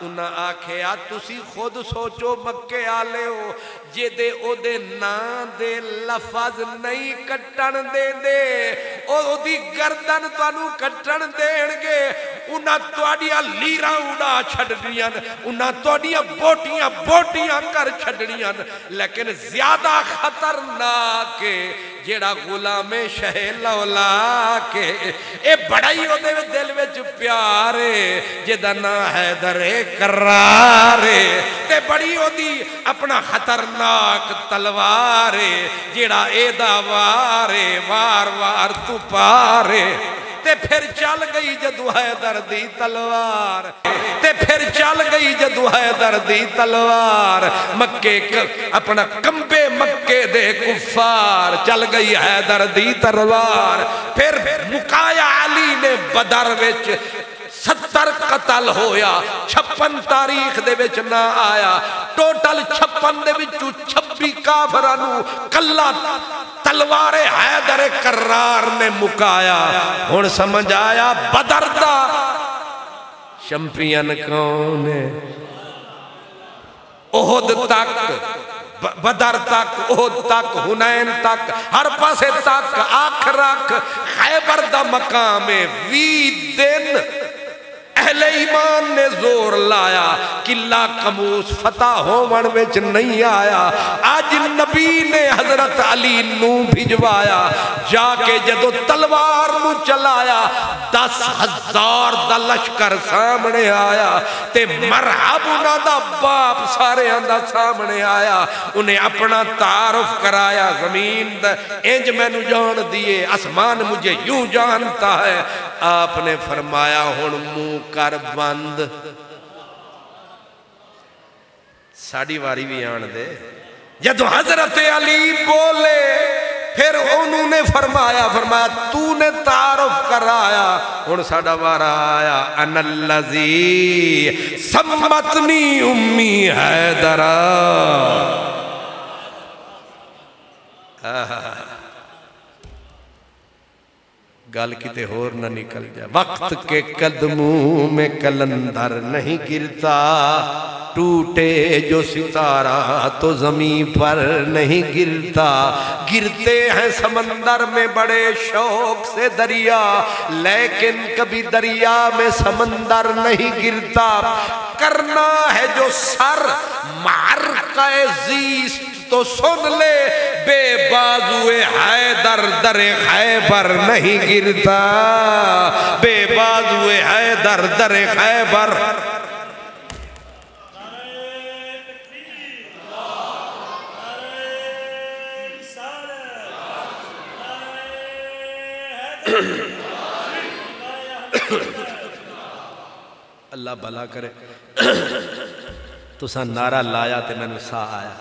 उन्हां आखिया तुसी खुद सोचो मक्के आले हो, जेदे ओदे ना दे लफज नहीं कट्टन देंदे, ओदी गर्दन तुहानू कट्टन देणगे। उन्हां तुहाडियां लीरां उड़ा छड्डणियां, उन्हां तुहाडियां बोटियां बोटियां कर छड्डणियां। लेकिन ज्यादा खतरनाक जेड़ा गुलामे शह लौला के ए बड़ा ही ओदे दिल विच प्यार है, जेदा ना हैदर करार ते बड़ी ओदी अपना खतरनाक तलवार है, जेड़ा एदा वार वार वार तू पार। ते फिर चल गई जदू हैदर दी तलवार, ते फिर चल गई जदू हैदर दी तलवार। मक्के अपना कंबे मक्के दे कुफार, चल गई हैदर दी तलवार। फिर मुकाया अली ने बदर विच 70 कतल होया, 56 तारीख दे विच ना आया। टोटल 56 दे विचों 26 काफरां नू कल्ला तलवारे हैदर करार ने मुकाया। हुण समझ आया बदर दा चैंपियन कौन है। ओहद तक, बदर तक, ओहद तक, हुनैन तक, हर पासे तक आख रख खैबर दा मकाम है। 20 दिन अहले ईमान ने जोर लाया, किला कमूस फतह होवन विच नहीं आया। आज नबी ने हजरत अली नू भिजवाया, जाके जदों तलवार नू चलाया 10,000 दा लश्कर सामने आया। ते मरहब उन्हां दा बाप सारेयां दा सामने आया। उन्हें अपना तारुफ कराया, जमीन इंज मैनू जान दिए, आसमान मुझे यूं जानता है। आपने फरमाया हुण मुंह कर बंद, साड़ी वारी भी आन दे। जदों हजरत अली बोले फिर उन्होंने फरमाया तूने तारुफ कराया, हुण साडा वारा आया। अनल्लज़ी सम्मतनी उम्मी हैदरा। गल किते होर न निकल जाए। वक्त के कदमों में कलंदर नहीं गिरता, टूटे जो सितारा तो जमीन पर नहीं गिरता। गिरते हैं समंदर में बड़े शौक से दरिया, लेकिन कभी दरिया में समंदर नहीं गिरता। करना है जो सर मार का जीस तो सुन ले, बेबाजुए हैदर दरे खैबर नहीं गिरता। बेबाजुए हैदर दरे खैबर। अल्लाह भला करे। तुसा नारा लाया तो मैनू सा आया।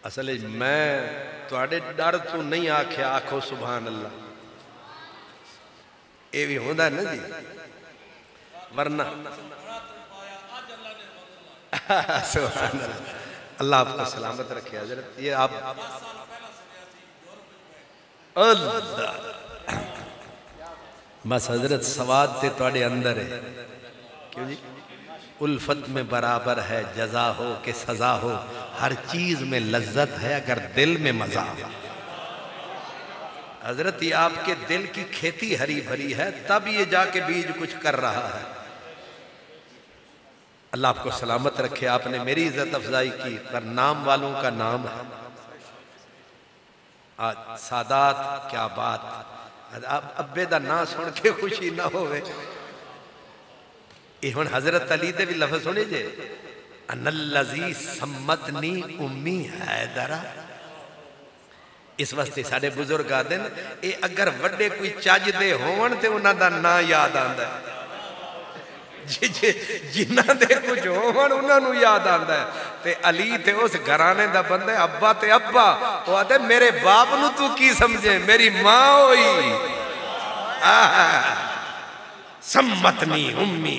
असल मैं तुहाडे डर तो नहीं आख्या, आखो सुभान अल्लाह। ये भी होंदा ना जी, वरना सुभान अल्लाह। अल्लाह आपको सलामत रखे हजरत। ये आप अल्लाह बस हजरत सवाद ते तुहाडे अंदर है। क्यों जी? उल्फत में बराबर है जजा हो कि सजा हो, हर चीज में लज्जत है अगर दिल में मजा हो। हजरत ये आपके दिल की खेती हरी भरी है, तब ये जाके बीज कुछ कर रहा है। अल्लाह आपको सलामत रखे। आपने मेरी इज्जत अफजाई की, पर नाम वालों का नाम है आज सादात। क्या बात, अब्बे दा ना सुन के खुशी ना होवे। ये हुण हजरत अली दे भी लफ्ज़ सुने जे, अनल्लज़ी सम्मतनी उम्मी हैदरा। इस वास्ते साडे बुजुर्ग आदे ने, ये अगर वड्डे कोई चज दे होवन ते उन्हां दा नां याद आंदा है। जिन्हां दे कुछ होवन उन्हां नूं याद आंदा है। ते अली ते उस घराने दा बंदा है, अब्बा ते अब्बा। वो आदे मेरे बाप नूं तू की समझे, मेरी मां होई। सम्मतनी उम्मी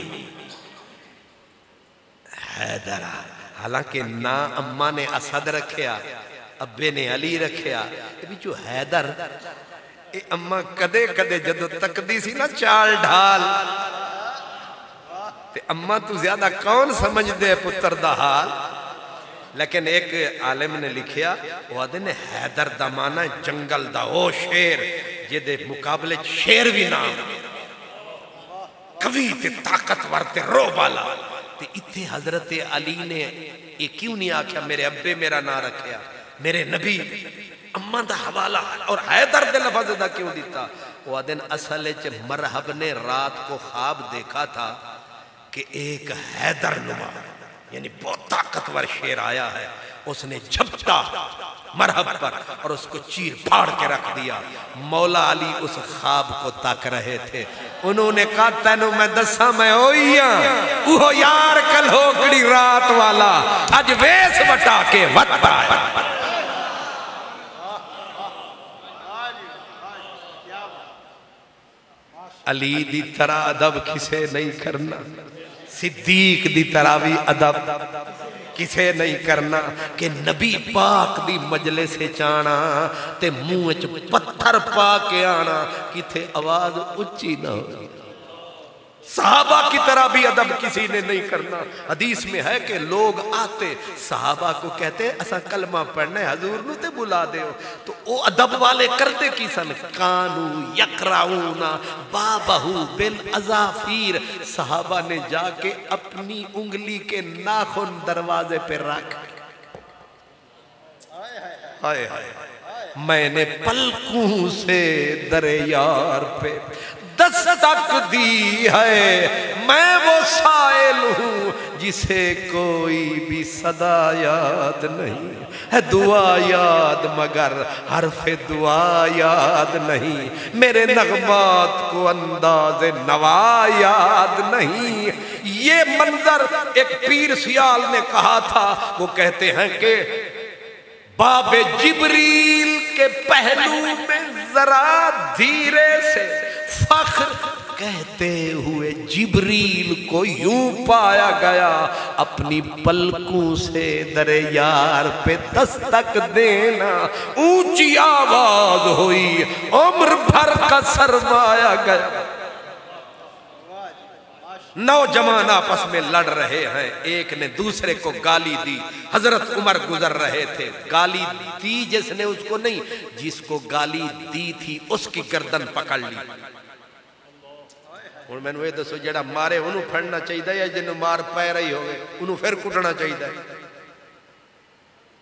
हैदरा। हालांकि ना अम्मा ने असद रखिया, अब्बे ने अली रखिया, बिचू हैदर। ये अम्मा कदे कदे जदों तकदी सी ना चाल ढाल, ते अम्मा तू ज्यादा कौन समझदे पुत्र दा हाल। लेकिन एक आलिम ने लिखिया, वो आदे ने हैदर दा माना जंगल दा ओ शेर जिहदे मुकाबले शेर भी ना, कवि ते ताकतवर ते रोबाला। ते इत्थे हजरत अली ने ये क्यों नहीं आख्या मेरे अब्बे मेरा ना रखिया, मेरे नबी अम्मा दा हवाला और हैदर दे लफ्ज़ दा क्यों दिता। वो दिन असल च मरहब ने रात को ख्वाब देखा था कि एक हैदर नुमा यानी बहुत ताकतवर शेर आया है। उसने झपटा मरहब पर और उसको चीर फाड़ के रख दिया। मौला अली उस ख्वाब को ताक रहे थे। उन्होंने कहा तेनू मैं दसा मैं वो यार कल होकड़ी रात वाला अज वेस वटा के वता है। अली दी तरह अदब किसे नहीं करना, सिद्दीक दी तरह भी अदब किसे नहीं करना कि नबी पाक दी मजलिस से जाना ते मुंह च पत्थर पा के आना, किथे आवाज उच्ची ना हो। सहाबा की तरह भी अदब किसी ने नहीं करना। हदीस में है कि लोग आते सहाबा को कहते असा कलमा पढ़ना है, हजूर नू ते बुला दे। तो वो अदब वाले करते की सन, कानू यकराऊना बाबहू बिल अजाफीर। सहाबा ने जाके अपनी उंगली के नाखून दरवाजे पे रख, हाय हाय मैंने पलकों से दरे यार पे दस्तक दी है। मैं वो साइल हूँ जिसे कोई भी सदा याद नहीं है। दुआ याद मगर हरफ दुआ याद नहीं, मेरे नगमात को अंदाज़े नवा याद नहीं। ये मंजर एक पीर सियाल ने कहा था। वो कहते हैं कि बाबे जिब्रील के पहलू में जरा धीरे से फख्र कहते हुए जिब्रील को यूं पाया गया, अपनी पलकों से दरे यार पे दस्तक देना। ऊंची आवाज हुई, उम्र भर का सरमाया गया। नौजवान आपस में लड़ रहे हैं, एक ने दूसरे को गाली दी। हजरत उमर गुजर रहे थे, गाली दी जिसने उसको नहीं, जिसको गाली दी थी उसकी गर्दन पकड़ ली। हुण मैनूं ये दसो जेड़ा मारे उन्होंने फड़ना चाहिए या जिन्हों मार पै रही हो उन्होंने फिर कुटना चाहिए?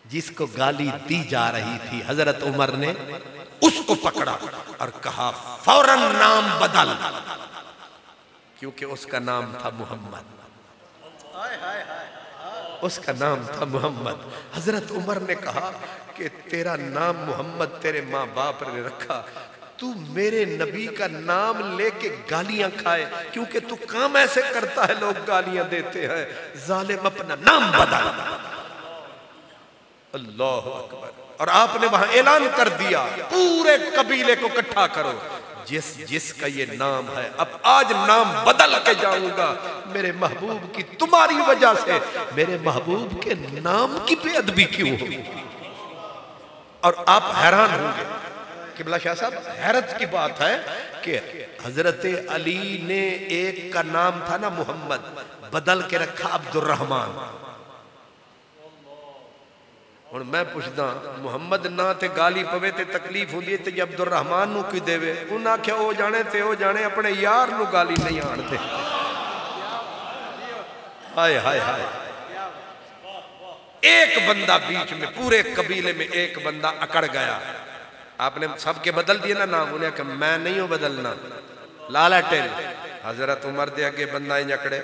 जिसको गाली दी जा रही थी हजरत उमर ने उसको पकड़ा और कहा फौरन नाम बदल, क्योंकि उसका नाम था मोहम्मद। उसका नाम था मोहम्मद। हजरत उमर ने कहा कि तेरा नाम मोहम्मद तेरे माँ बाप ने रखा, तू मेरे नबी का नाम लेके गालियां खाए, क्योंकि तू काम ऐसे करता है लोग गालियां देते हैं। जालिम अपना नाम बदल। अल्लाह अकबर। और आपने वहां ऐलान कर दिया पूरे कबीले को इकट्ठा करो, जिसका ये नाम है अब आज नाम बदल के जाऊंगा। मेरे महबूब की तुम्हारी वजह से मेरे महबूब के नाम की बेअदबी क्यों हो? और आप हैरान होंगे किबला शाह साहब, हैरत की बात है कि हजरत अली ने एक का नाम था ना मोहम्मद, बदल के रखा अब्दुर्रहमान। हुण मैं पुछदा मुहम्मद ना ते गाली पवे ते तकलीफ होंदी है ते अब्दुर्रहमान नूं की देवे? उन्हें आख्या वो जाने ते वो जाने, अपने यार नूं गाली नहीं आण दे। हाय हाय हाय। एक बंदा बीच में, पूरे कबीले में एक बंदा अकड़ गया। आपने सबके बदल दिए ना नाम, उन्हें कहा मैं नहीं हूं बदलना। लाला टेल हजरत उमर दे अगे बंदा इंज अकड़े,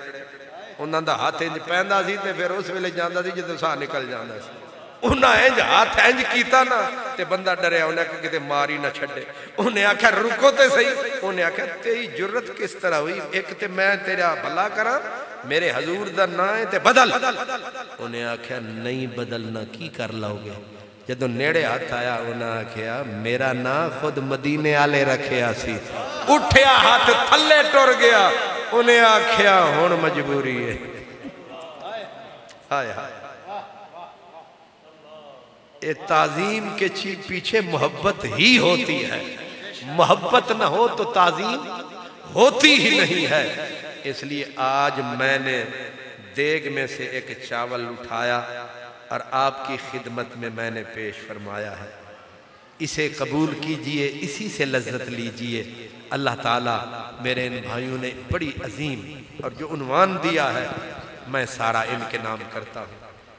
उन्हां दा हाथ इंज पैंदा सी ते फिर उस वेले जांदा सी जदों साह निकल जांदा सी। उन्हें इंज हाथ इंज कीता ना ते बंदा डरिया, उन्हें आख्या किते मार ही ना छड्डे। उन्हें आख्या रुको ते सही। उन्हें आख्या तेरी जुर्रत किस तरह हुई, एक ते मैं तेरा भला करा, मेरे हजूर दा ना है ते बदल। उन्हें आख्या नहीं बदलना, की कर लोगे। जदों नेड़े हाथ आया उन्हें आख्या मेरा ना खुद मदीने आले रखिया सी। उठिया हाथ थले टुर गया। उन्हें आख्या हुण मजबूरी है। हाय हाय। ये ताजीम के पीछे मोहब्बत ही होती है। मोहब्बत ना हो तो ताजीम होती ही नहीं है। इसलिए आज मैंने देग में से एक चावल उठाया और आपकी खिदमत में मैंने पेश फरमाया है। इसे कबूल कीजिए, इसी से लज्जत लीजिए। अल्लाह ताला मेरे इन भाइयों ने बड़ी अजीम और जो उन्वान दिया है, मैं सारा इनके नाम करता हूँ,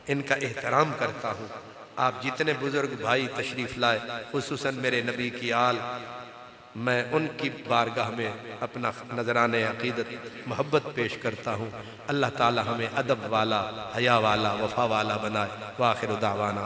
इनका एहतराम करता हूँ। आप जितने बुजुर्ग भाई तशरीफ़ लाए, खुसूसन मेरे नबी की आल, मैं उनकी बारगाह में अपना नजराने अकीदत मोहब्बत पेश करता हूँ। अल्लाह ताला हमें अदब वाला, हया वाला, वफा वाला बनाए। वाखिर दावाना।